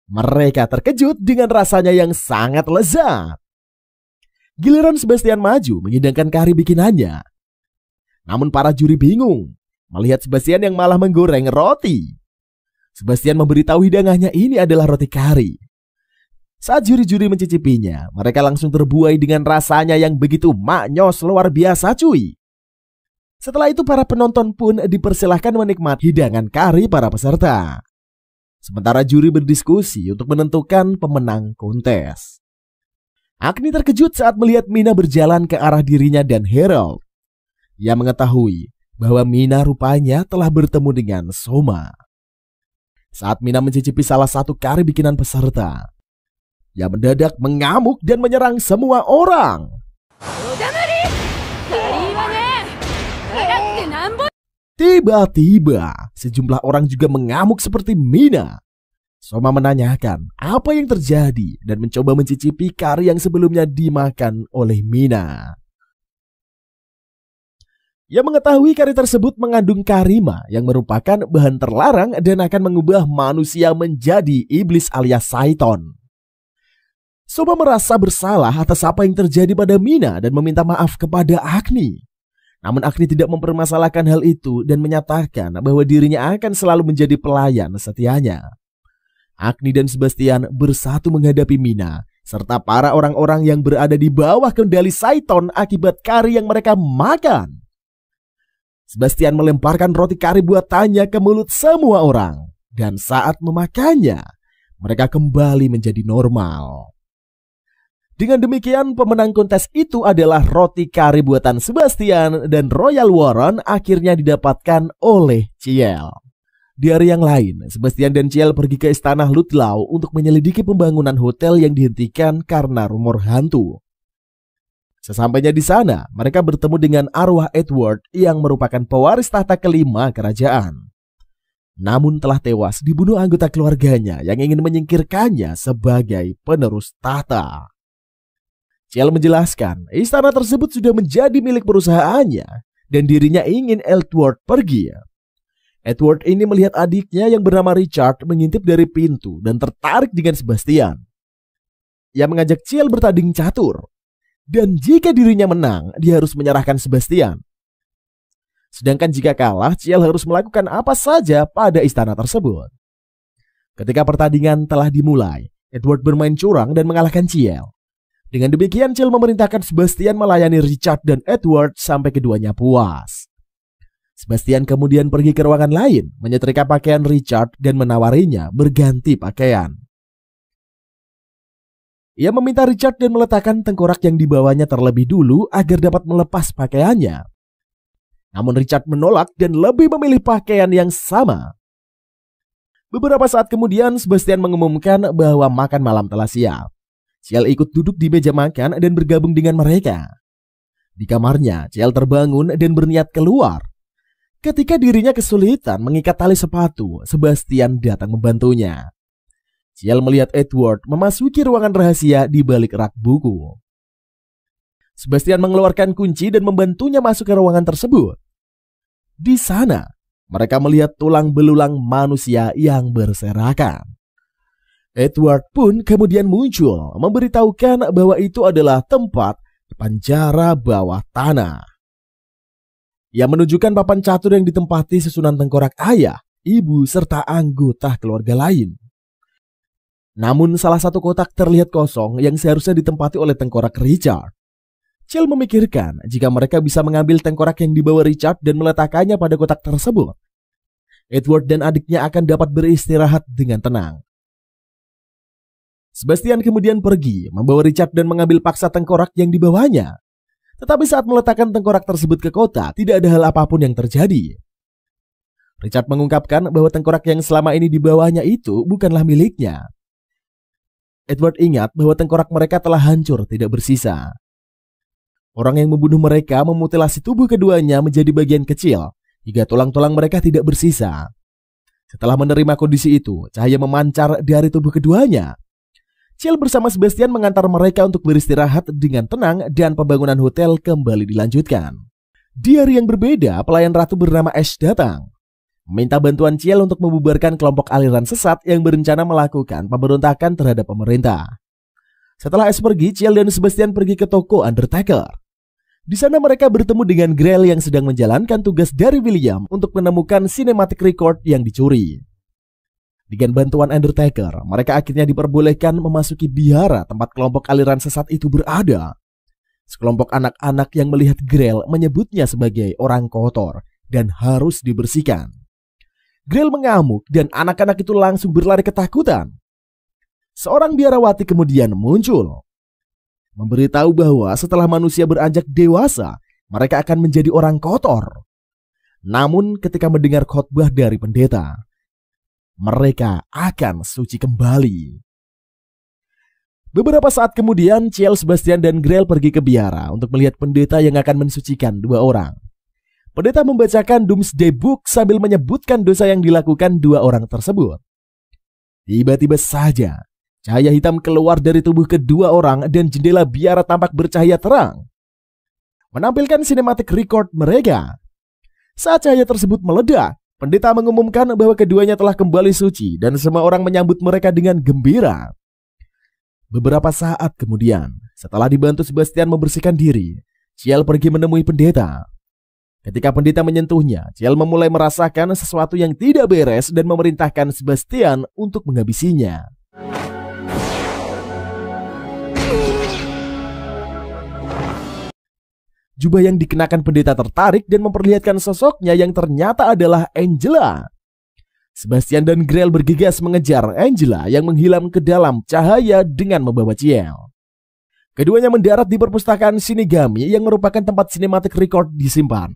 mereka terkejut dengan rasanya yang sangat lezat. Giliran Sebastian maju menghidangkan kari bikinannya. Namun para juri bingung melihat Sebastian yang malah menggoreng roti. Sebastian memberitahu hidangannya ini adalah roti kari. Saat juri-juri mencicipinya, mereka langsung terbuai dengan rasanya yang begitu maknyos luar biasa cuy. Setelah itu para penonton pun dipersilahkan menikmati hidangan kari para peserta. Sementara juri berdiskusi untuk menentukan pemenang kontes. Agni terkejut saat melihat Mina berjalan ke arah dirinya dan Harold. Ia mengetahui bahwa Mina rupanya telah bertemu dengan Soma. Saat Mina mencicipi salah satu kari bikinan peserta, ia mendadak mengamuk dan menyerang semua orang. Tiba-tiba, sejumlah orang juga mengamuk seperti Mina. Soma menanyakan apa yang terjadi dan mencoba mencicipi kari yang sebelumnya dimakan oleh Mina. Ia mengetahui kari tersebut mengandung karima yang merupakan bahan terlarang dan akan mengubah manusia menjadi iblis alias Saiton. Soma merasa bersalah atas apa yang terjadi pada Mina dan meminta maaf kepada Agni. Namun Agni tidak mempermasalahkan hal itu dan menyatakan bahwa dirinya akan selalu menjadi pelayan setianya. Agni dan Sebastian bersatu menghadapi Mina serta para orang-orang yang berada di bawah kendali Saiton akibat kari yang mereka makan. Sebastian melemparkan roti kari buatannya ke mulut semua orang dan saat memakannya, mereka kembali menjadi normal. Dengan demikian, pemenang kontes itu adalah roti kari buatan Sebastian dan Royal Warren akhirnya didapatkan oleh Ciel. Di hari yang lain, Sebastian dan Ciel pergi ke istana Ludlow untuk menyelidiki pembangunan hotel yang dihentikan karena rumor hantu. Sesampainya di sana, mereka bertemu dengan arwah Edward yang merupakan pewaris tahta kelima kerajaan. Namun telah tewas dibunuh anggota keluarganya yang ingin menyingkirkannya sebagai penerus tahta. Ciel menjelaskan, istana tersebut sudah menjadi milik perusahaannya dan dirinya ingin Edward pergi. Edward ini melihat adiknya yang bernama Richard mengintip dari pintu dan tertarik dengan Sebastian. Ia mengajak Ciel bertanding catur. Dan jika dirinya menang, dia harus menyerahkan Sebastian. Sedangkan jika kalah, Ciel harus melakukan apa saja pada istana tersebut. Ketika pertandingan telah dimulai, Edward bermain curang dan mengalahkan Ciel. Dengan demikian, Ciel memerintahkan Sebastian melayani Richard dan Edward sampai keduanya puas. Sebastian kemudian pergi ke ruangan lain, menyetrika pakaian Richard dan menawarinya berganti pakaian. Ia meminta Richard dan meletakkan tengkorak yang dibawanya terlebih dulu agar dapat melepas pakaiannya. Namun Richard menolak dan lebih memilih pakaian yang sama. Beberapa saat kemudian, Sebastian mengumumkan bahwa makan malam telah siap. Ciel ikut duduk di meja makan dan bergabung dengan mereka. Di kamarnya, Ciel terbangun dan berniat keluar. Ketika dirinya kesulitan mengikat tali sepatu, Sebastian datang membantunya. Ciel melihat Edward memasuki ruangan rahasia di balik rak buku. Sebastian mengeluarkan kunci dan membantunya masuk ke ruangan tersebut. Di sana, mereka melihat tulang belulang manusia yang berserakan. Edward pun kemudian muncul, memberitahukan bahwa itu adalah tempat penjara bawah tanah. Ia menunjukkan papan catur yang ditempati susunan tengkorak ayah, ibu, serta anggota keluarga lain. Namun salah satu kotak terlihat kosong yang seharusnya ditempati oleh tengkorak Richard. Ciel memikirkan jika mereka bisa mengambil tengkorak yang dibawa Richard dan meletakkannya pada kotak tersebut, Edward dan adiknya akan dapat beristirahat dengan tenang. Sebastian kemudian pergi membawa Richard dan mengambil paksa tengkorak yang dibawanya. Tetapi saat meletakkan tengkorak tersebut ke kota, tidak ada hal apapun yang terjadi. Richard mengungkapkan bahwa tengkorak yang selama ini dibawanya itu bukanlah miliknya. Edward ingat bahwa tengkorak mereka telah hancur, tidak bersisa. Orang yang membunuh mereka memutilasi tubuh keduanya menjadi bagian kecil, hingga tulang-tulang mereka tidak bersisa. Setelah menerima kondisi itu, cahaya memancar dari tubuh keduanya. Ciel bersama Sebastian mengantar mereka untuk beristirahat dengan tenang dan pembangunan hotel kembali dilanjutkan. Di hari yang berbeda, pelayan ratu bernama Ash datang, meminta bantuan Ciel untuk membubarkan kelompok aliran sesat yang berencana melakukan pemberontakan terhadap pemerintah. Setelah Ash pergi, Ciel dan Sebastian pergi ke toko Undertaker. Di sana mereka bertemu dengan Grail yang sedang menjalankan tugas dari William untuk menemukan cinematic record yang dicuri. Dengan bantuan Undertaker, mereka akhirnya diperbolehkan memasuki biara tempat kelompok aliran sesat itu berada. Sekelompok anak-anak yang melihat Grail menyebutnya sebagai orang kotor dan harus dibersihkan. Grail mengamuk dan anak-anak itu langsung berlari ketakutan. Seorang biarawati kemudian muncul, memberitahu bahwa setelah manusia beranjak dewasa, mereka akan menjadi orang kotor. Namun ketika mendengar khotbah dari pendeta, mereka akan suci kembali. Beberapa saat kemudian, Ciel, Sebastian, dan Grail pergi ke biara untuk melihat pendeta yang akan mensucikan dua orang. Pendeta membacakan Doomsday Book sambil menyebutkan dosa yang dilakukan dua orang tersebut. Tiba-tiba saja, cahaya hitam keluar dari tubuh kedua orang dan jendela biara tampak bercahaya terang, menampilkan sinematik record mereka. Saat cahaya tersebut meledak, pendeta mengumumkan bahwa keduanya telah kembali suci dan semua orang menyambut mereka dengan gembira. Beberapa saat kemudian, setelah dibantu Sebastian membersihkan diri, Ciel pergi menemui pendeta. Ketika pendeta menyentuhnya, Ciel memulai merasakan sesuatu yang tidak beres dan memerintahkan Sebastian untuk menghabisinya. Jubah yang dikenakan pendeta tertarik dan memperlihatkan sosoknya yang ternyata adalah Angela. Sebastian dan Grell bergegas mengejar Angela yang menghilang ke dalam cahaya dengan membawa Ciel. Keduanya mendarat di perpustakaan Shinigami yang merupakan tempat sinematik record disimpan.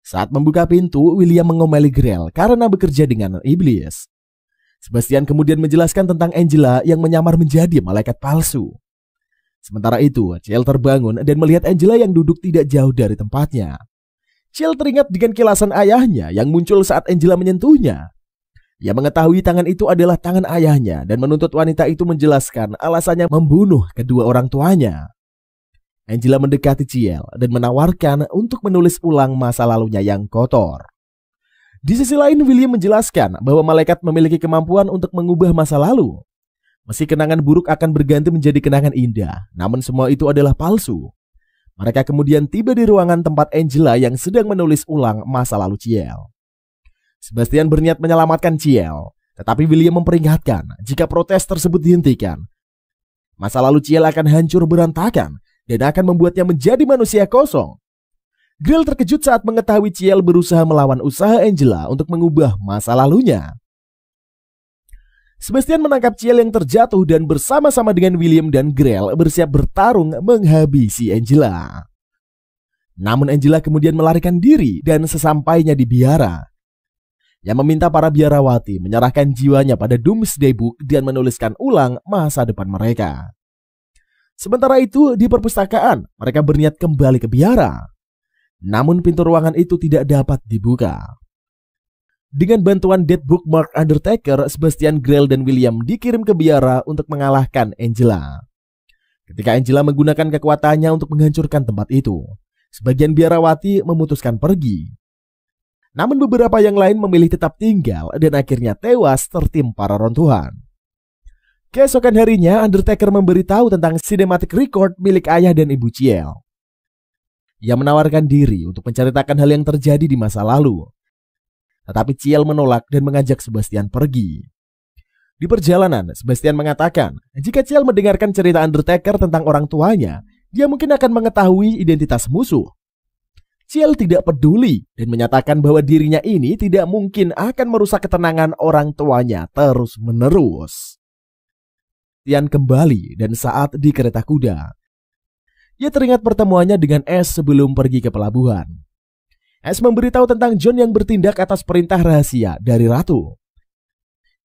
Saat membuka pintu, William mengomeli Grell karena bekerja dengan iblis. Sebastian kemudian menjelaskan tentang Angela yang menyamar menjadi malaikat palsu. Sementara itu, Ciel terbangun dan melihat Angela yang duduk tidak jauh dari tempatnya. Ciel teringat dengan kilasan ayahnya yang muncul saat Angela menyentuhnya. Ia mengetahui tangan itu adalah tangan ayahnya dan menuntut wanita itu menjelaskan alasannya membunuh kedua orang tuanya. Angela mendekati Ciel dan menawarkan untuk menulis ulang masa lalunya yang kotor. Di sisi lain, William menjelaskan bahwa malaikat memiliki kemampuan untuk mengubah masa lalu. Meski kenangan buruk akan berganti menjadi kenangan indah, namun semua itu adalah palsu. Mereka kemudian tiba di ruangan tempat Angela yang sedang menulis ulang masa lalu Ciel. Sebastian berniat menyelamatkan Ciel, tetapi William memperingatkan jika protes tersebut dihentikan, masa lalu Ciel akan hancur berantakan dan akan membuatnya menjadi manusia kosong. Grell terkejut saat mengetahui Ciel berusaha melawan usaha Angela untuk mengubah masa lalunya. Sebastian menangkap Ciel yang terjatuh dan bersama-sama dengan William dan Grell bersiap bertarung menghabisi Angela. Namun Angela kemudian melarikan diri dan sesampainya di biara, yang meminta para biarawati menyerahkan jiwanya pada Doomsday Book dan menuliskan ulang masa depan mereka. Sementara itu, di perpustakaan, mereka berniat kembali ke biara. Namun pintu ruangan itu tidak dapat dibuka. Dengan bantuan Dead Bookmark Undertaker, Sebastian, Grell, dan William dikirim ke biara untuk mengalahkan Angela. Ketika Angela menggunakan kekuatannya untuk menghancurkan tempat itu, sebagian biarawati memutuskan pergi. Namun beberapa yang lain memilih tetap tinggal dan akhirnya tewas tertimpa reruntuhan. Keesokan harinya, Undertaker memberitahu tentang cinematic record milik ayah dan ibu Ciel. Ia menawarkan diri untuk menceritakan hal yang terjadi di masa lalu. Tetapi Ciel menolak dan mengajak Sebastian pergi. Di perjalanan, Sebastian mengatakan jika Ciel mendengarkan cerita Undertaker tentang orang tuanya, dia mungkin akan mengetahui identitas musuh. Ciel tidak peduli dan menyatakan bahwa dirinya ini tidak mungkin akan merusak ketenangan orang tuanya terus-menerus. Tian kembali dan saat di kereta kuda, ia teringat pertemuannya dengan Ace sebelum pergi ke pelabuhan. Ace memberitahu tentang John yang bertindak atas perintah rahasia dari Ratu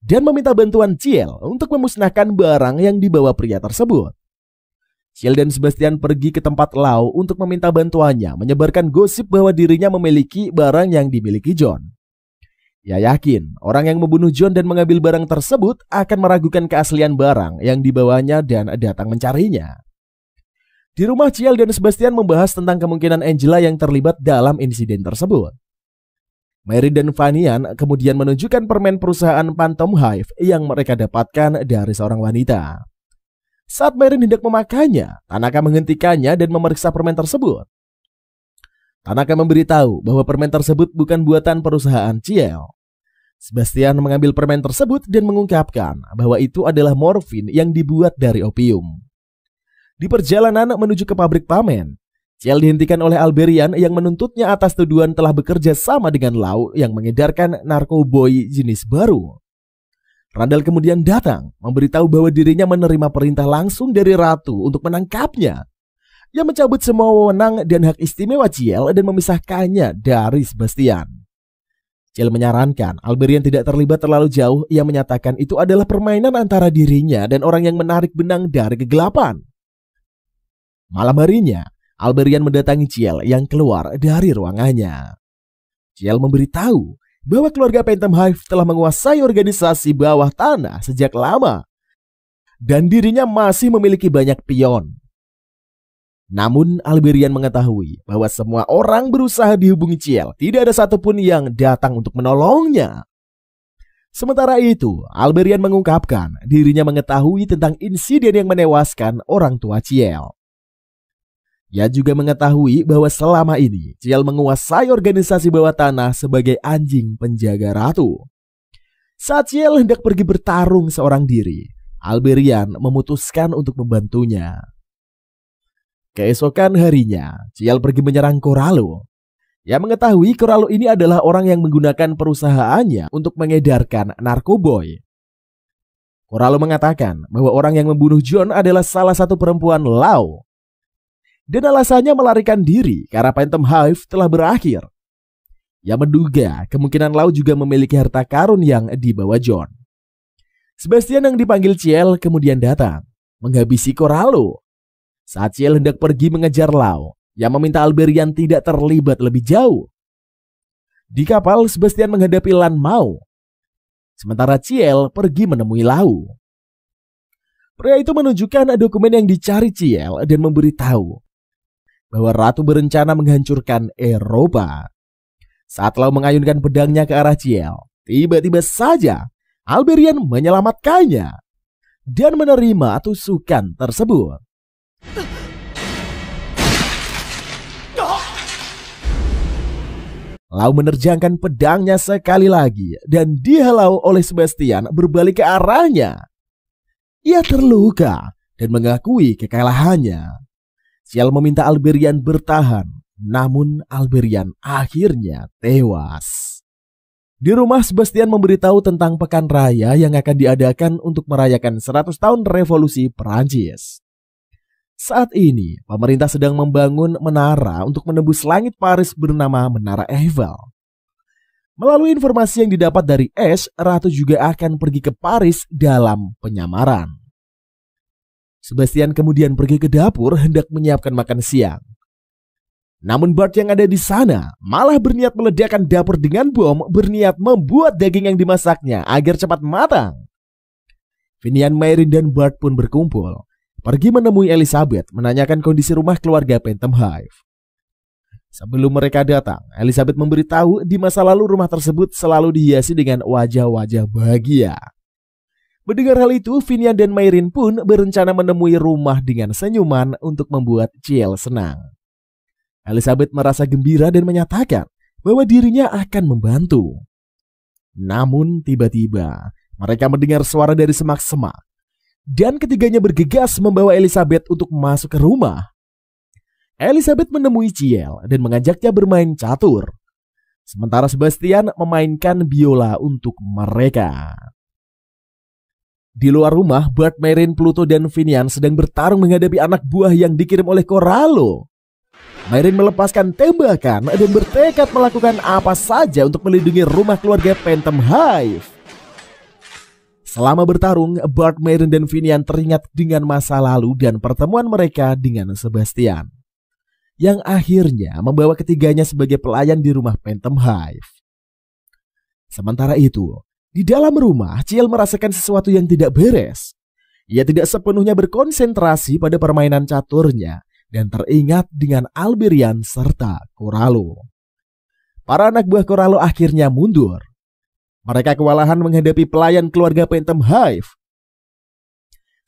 dan meminta bantuan Ciel untuk memusnahkan barang yang dibawa pria tersebut. Ciel dan Sebastian pergi ke tempat Lau untuk meminta bantuannya menyebarkan gosip bahwa dirinya memiliki barang yang dimiliki John. Ia yakin orang yang membunuh John dan mengambil barang tersebut akan meragukan keaslian barang yang dibawanya dan datang mencarinya. Di rumah, Ciel dan Sebastian membahas tentang kemungkinan Angela yang terlibat dalam insiden tersebut. Mary dan Vanian kemudian menunjukkan permen perusahaan Phantom Hive yang mereka dapatkan dari seorang wanita. Saat Mary hendak memakannya, Tanaka menghentikannya dan memeriksa permen tersebut. Tanaka memberitahu bahwa permen tersebut bukan buatan perusahaan Ciel. Sebastian mengambil permen tersebut dan mengungkapkan bahwa itu adalah morfin yang dibuat dari opium. Di perjalanan menuju ke pabrik pamen, Ciel dihentikan oleh Alberian yang menuntutnya atas tuduhan telah bekerja sama dengan Lau yang mengedarkan narkoboy jenis baru. Randall kemudian datang memberitahu bahwa dirinya menerima perintah langsung dari Ratu untuk menangkapnya. Ia mencabut semua wewenang dan hak istimewa Ciel dan memisahkannya dari Sebastian. Ciel menyarankan Alberian tidak terlibat terlalu jauh. Ia menyatakan itu adalah permainan antara dirinya dan orang yang menarik benang dari kegelapan. Malam harinya, Alberian mendatangi Ciel yang keluar dari ruangannya. Ciel memberitahu bahwa keluarga Phantom Hive telah menguasai organisasi bawah tanah sejak lama dan dirinya masih memiliki banyak pion. Namun Alberian mengetahui bahwa semua orang berusaha dihubungi Ciel, tidak ada satupun yang datang untuk menolongnya. Sementara itu, Alberian mengungkapkan dirinya mengetahui tentang insiden yang menewaskan orang tua Ciel. Ia juga mengetahui bahwa selama ini Ciel menguasai organisasi bawah tanah sebagai anjing penjaga ratu. Saat Ciel hendak pergi bertarung seorang diri, Alberian memutuskan untuk membantunya. Keesokan harinya, Ciel pergi menyerang Corallo. Ia mengetahui Corallo ini adalah orang yang menggunakan perusahaannya untuk mengedarkan narkoboy. Corallo mengatakan bahwa orang yang membunuh John adalah salah satu perempuan Lau. Dan alasannya melarikan diri karena Phantom Hive telah berakhir. Ia menduga kemungkinan Lau juga memiliki harta karun yang dibawa John. Sebastian yang dipanggil Ciel kemudian datang, menghabisi Corallo. Saat Ciel hendak pergi mengejar Lau, ia meminta Alberian tidak terlibat lebih jauh. Di kapal, Sebastian menghadapi Lan Mau. Sementara Ciel pergi menemui Lau. Pria itu menunjukkan dokumen yang dicari Ciel dan memberitahu bahwa Ratu berencana menghancurkan Eropa. Saat Lau mengayunkan pedangnya ke arah Ciel, tiba-tiba saja Alberian menyelamatkannya dan menerima tusukan tersebut. Lau menerjangkan pedangnya sekali lagi dan dihalau oleh Sebastian berbalik ke arahnya. Ia terluka dan mengakui kekalahannya. Ciel meminta Alberian bertahan, namun Alberian akhirnya tewas. Di rumah, Sebastian memberitahu tentang pekan raya yang akan diadakan untuk merayakan 100 tahun revolusi Perancis. Saat ini, pemerintah sedang membangun menara untuk menembus langit Paris bernama Menara Eiffel. Melalui informasi yang didapat dari Ash, Ratu juga akan pergi ke Paris dalam penyamaran. Sebastian kemudian pergi ke dapur hendak menyiapkan makan siang. Namun Bart yang ada di sana malah berniat meledakkan dapur dengan bom, berniat membuat daging yang dimasaknya agar cepat matang. Finian, Mayrin, dan Bart pun berkumpul, pergi menemui Elizabeth menanyakan kondisi rumah keluarga Phantom Hive. Sebelum mereka datang, Elizabeth memberitahu di masa lalu rumah tersebut selalu dihiasi dengan wajah-wajah bahagia. Mendengar hal itu, Finian dan Mayrin pun berencana menemui rumah dengan senyuman untuk membuat Ciel senang. Elizabeth merasa gembira dan menyatakan bahwa dirinya akan membantu. Namun tiba-tiba mereka mendengar suara dari semak-semak dan ketiganya bergegas membawa Elizabeth untuk masuk ke rumah. Elizabeth menemui Ciel dan mengajaknya bermain catur, sementara Sebastian memainkan biola untuk mereka. Di luar rumah, Bart, Mayrin, Pluto, dan Finian sedang bertarung menghadapi anak buah yang dikirim oleh Corallo. Mayrin melepaskan tembakan dan bertekad melakukan apa saja untuk melindungi rumah keluarga Phantom Hive. Selama bertarung, Bart, Mayrin, dan Finian teringat dengan masa lalu dan pertemuan mereka dengan Sebastian, yang akhirnya membawa ketiganya sebagai pelayan di rumah Phantom Hive. Sementara itu, di dalam rumah, Ciel merasakan sesuatu yang tidak beres. Ia tidak sepenuhnya berkonsentrasi pada permainan caturnya dan teringat dengan Alberian serta Corallo. Para anak buah Corallo akhirnya mundur. Mereka kewalahan menghadapi pelayan keluarga Phantom Hive.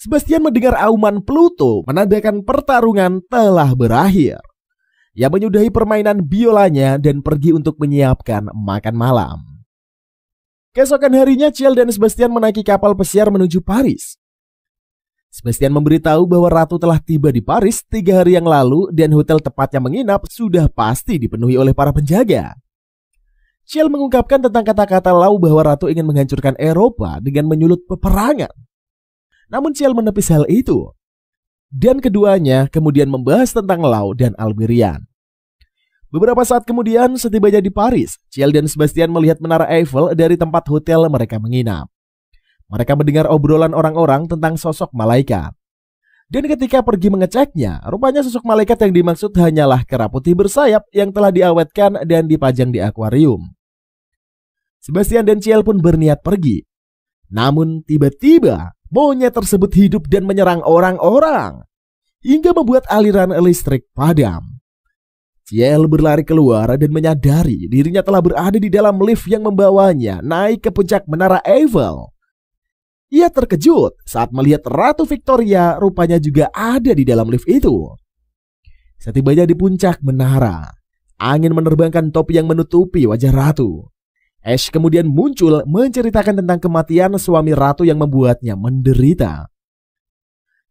Sebastian mendengar auman Pluto menandakan pertarungan telah berakhir. Ia menyudahi permainan biolanya dan pergi untuk menyiapkan makan malam. Keesokan harinya, Ciel dan Sebastian menaiki kapal pesiar menuju Paris. Sebastian memberitahu bahwa Ratu telah tiba di Paris 3 hari yang lalu dan hotel tempatnya menginap sudah pasti dipenuhi oleh para penjaga. Ciel mengungkapkan tentang kata-kata Lau bahwa Ratu ingin menghancurkan Eropa dengan menyulut peperangan. Namun Ciel menepis hal itu. Dan keduanya kemudian membahas tentang Lau dan Alberian. Beberapa saat kemudian, setibanya di Paris, Ciel dan Sebastian melihat Menara Eiffel dari tempat hotel mereka menginap. Mereka mendengar obrolan orang-orang tentang sosok malaikat. Dan ketika pergi mengeceknya, rupanya sosok malaikat yang dimaksud hanyalah kera putih bersayap yang telah diawetkan dan dipajang di akuarium. Sebastian dan Ciel pun berniat pergi. Namun tiba-tiba monyet tersebut hidup dan menyerang orang-orang hingga membuat aliran listrik padam. Ciel berlari keluar dan menyadari dirinya telah berada di dalam lift yang membawanya naik ke puncak menara Eiffel. Ia terkejut saat melihat Ratu Victoria rupanya juga ada di dalam lift itu. Setibanya di puncak menara, angin menerbangkan topi yang menutupi wajah Ratu. Ash kemudian muncul menceritakan tentang kematian suami Ratu yang membuatnya menderita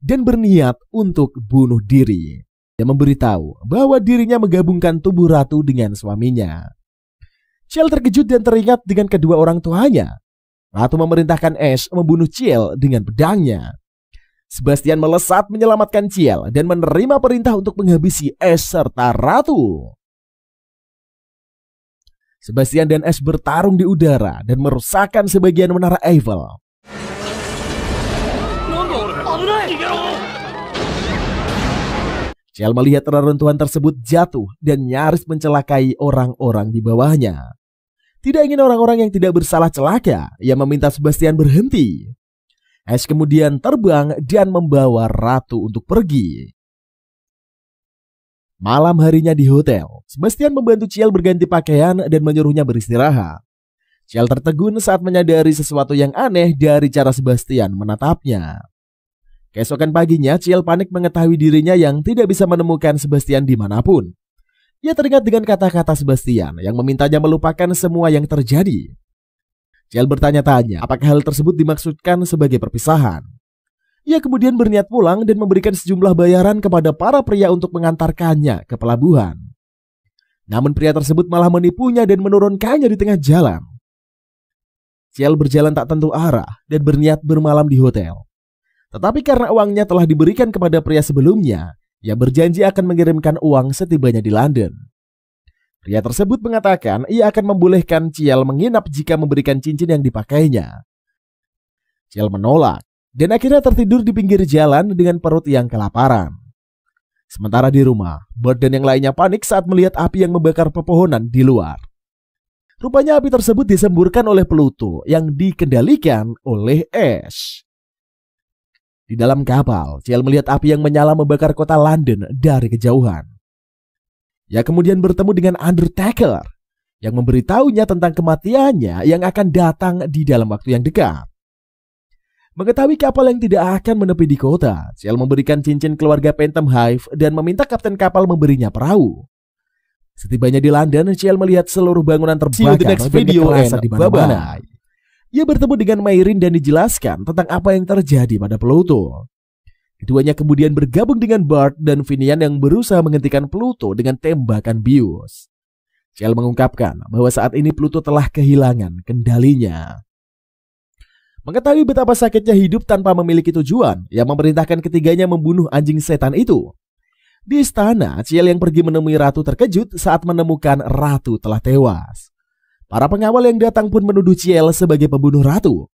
dan berniat untuk bunuh diri. Dia memberitahu bahwa dirinya menggabungkan tubuh Ratu dengan suaminya. Ciel terkejut dan teringat dengan kedua orang tuanya. Ratu memerintahkan Ash membunuh Ciel dengan pedangnya. Sebastian melesat menyelamatkan Ciel dan menerima perintah untuk menghabisi Ash serta Ratu. Sebastian dan Ash bertarung di udara dan merusakkan sebagian menara Eiffel. Ciel melihat reruntuhan tersebut jatuh dan nyaris mencelakai orang-orang di bawahnya. Tidak ingin orang-orang yang tidak bersalah celaka, ia meminta Sebastian berhenti. Ash kemudian terbang dan membawa Ratu untuk pergi. Malam harinya di hotel, Sebastian membantu Ciel berganti pakaian dan menyuruhnya beristirahat. Ciel tertegun saat menyadari sesuatu yang aneh dari cara Sebastian menatapnya. Keesokan paginya, Ciel panik mengetahui dirinya yang tidak bisa menemukan Sebastian dimanapun. Ia teringat dengan kata-kata Sebastian yang memintanya melupakan semua yang terjadi. Ciel bertanya-tanya apakah hal tersebut dimaksudkan sebagai perpisahan. Ia kemudian berniat pulang dan memberikan sejumlah bayaran kepada para pria untuk mengantarkannya ke pelabuhan. Namun pria tersebut malah menipunya dan menurunkannya di tengah jalan. Ciel berjalan tak tentu arah dan berniat bermalam di hotel. Tetapi karena uangnya telah diberikan kepada pria sebelumnya, ia berjanji akan mengirimkan uang setibanya di London. Pria tersebut mengatakan ia akan membolehkan Ciel menginap jika memberikan cincin yang dipakainya. Ciel menolak dan akhirnya tertidur di pinggir jalan dengan perut yang kelaparan. Sementara di rumah, Bert dan yang lainnya panik saat melihat api yang membakar pepohonan di luar. Rupanya api tersebut disemburkan oleh Pluto yang dikendalikan oleh Ash. Di dalam kapal, Ciel melihat api yang menyala membakar kota London dari kejauhan. Ia kemudian bertemu dengan Undertaker yang memberitahunya tentang kematiannya yang akan datang di dalam waktu yang dekat. Mengetahui kapal yang tidak akan menepi di kota, Ciel memberikan cincin keluarga Phantom Hive dan meminta kapten kapal memberinya perahu. Setibanya di London, Ciel melihat seluruh bangunan terbakar dan kekerasan di mana-mana. Ia bertemu dengan Mayrin dan dijelaskan tentang apa yang terjadi pada Pluto. Keduanya kemudian bergabung dengan Bart dan Finian yang berusaha menghentikan Pluto dengan tembakan bius. Ciel mengungkapkan bahwa saat ini Pluto telah kehilangan kendalinya. Mengetahui betapa sakitnya hidup tanpa memiliki tujuan, ia memerintahkan ketiganya membunuh anjing setan itu. Di istana, Ciel yang pergi menemui Ratu terkejut saat menemukan Ratu telah tewas. Para pengawal yang datang pun menuduh Ciel sebagai pembunuh Ratu.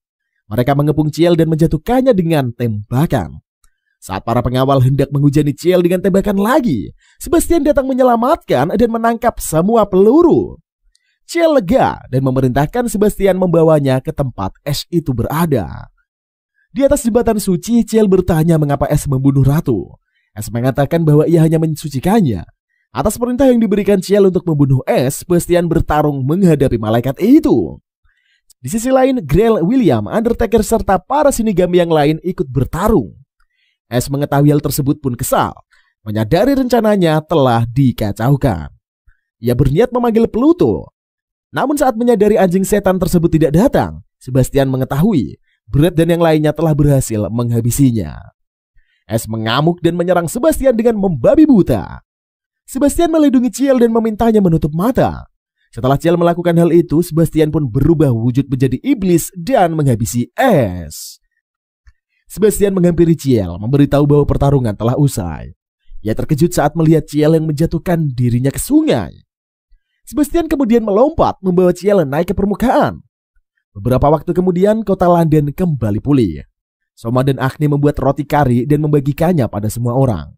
Mereka mengepung Ciel dan menjatuhkannya dengan tembakan. Saat para pengawal hendak menghujani Ciel dengan tembakan lagi, Sebastian datang menyelamatkan dan menangkap semua peluru. Ciel lega dan memerintahkan Sebastian membawanya ke tempat Ash itu berada. Di atas jembatan suci, Ciel bertanya mengapa Ash membunuh Ratu. Ash mengatakan bahwa ia hanya mensucikannya. Atas perintah yang diberikan Ciel untuk membunuh Ash, Sebastian bertarung menghadapi malaikat itu. Di sisi lain, Grail, William, Undertaker, serta para shinigami yang lain ikut bertarung. Ash mengetahui hal tersebut pun kesal, menyadari rencananya telah dikacaukan. Ia berniat memanggil Pluto. Namun saat menyadari anjing setan tersebut tidak datang, Sebastian mengetahui Brett dan yang lainnya telah berhasil menghabisinya. Ash mengamuk dan menyerang Sebastian dengan membabi buta. Sebastian melindungi Ciel dan memintanya menutup mata. Setelah Ciel melakukan hal itu, Sebastian pun berubah wujud menjadi iblis dan menghabisi Ash. Sebastian menghampiri Ciel, memberitahu bahwa pertarungan telah usai. Ia terkejut saat melihat Ciel yang menjatuhkan dirinya ke sungai. Sebastian kemudian melompat membawa Ciel naik ke permukaan. Beberapa waktu kemudian, kota London kembali pulih. Soma dan Agni membuat roti kari dan membagikannya pada semua orang.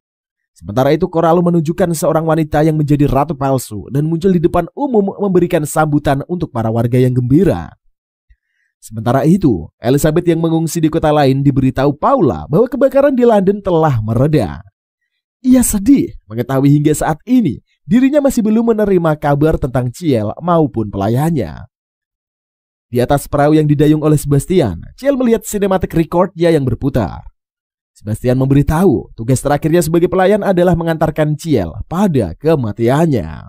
Sementara itu Coralu menunjukkan seorang wanita yang menjadi ratu palsu dan muncul di depan umum memberikan sambutan untuk para warga yang gembira. Sementara itu, Elizabeth yang mengungsi di kota lain diberitahu Paula bahwa kebakaran di London telah mereda. Ia sedih mengetahui hingga saat ini dirinya masih belum menerima kabar tentang Ciel maupun pelayannya. Di atas perahu yang didayung oleh Sebastian, Ciel melihat cinematic recordnya yang berputar. Sebastian memberitahu tugas terakhirnya sebagai pelayan adalah mengantarkan Ciel pada kematiannya.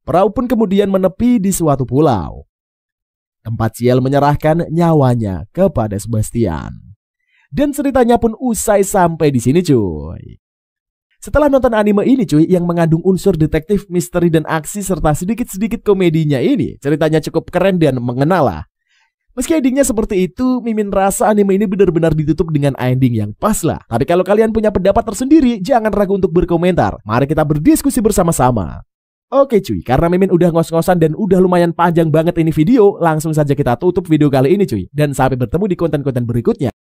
Perahu pun kemudian menepi di suatu pulau, tempat Ciel menyerahkan nyawanya kepada Sebastian. Dan ceritanya pun usai sampai di sini cuy. Setelah nonton anime ini cuy, yang mengandung unsur detektif, misteri, dan aksi serta sedikit-sedikit komedinya ini, ceritanya cukup keren dan mengena lah. Meski endingnya seperti itu, Mimin rasa anime ini benar-benar ditutup dengan ending yang pas lah. Tapi kalau kalian punya pendapat tersendiri, jangan ragu untuk berkomentar. Mari kita berdiskusi bersama-sama. Oke cuy, karena Mimin udah ngos-ngosan dan udah lumayan panjang banget ini video, langsung saja kita tutup video kali ini cuy. Dan sampai bertemu di konten-konten berikutnya.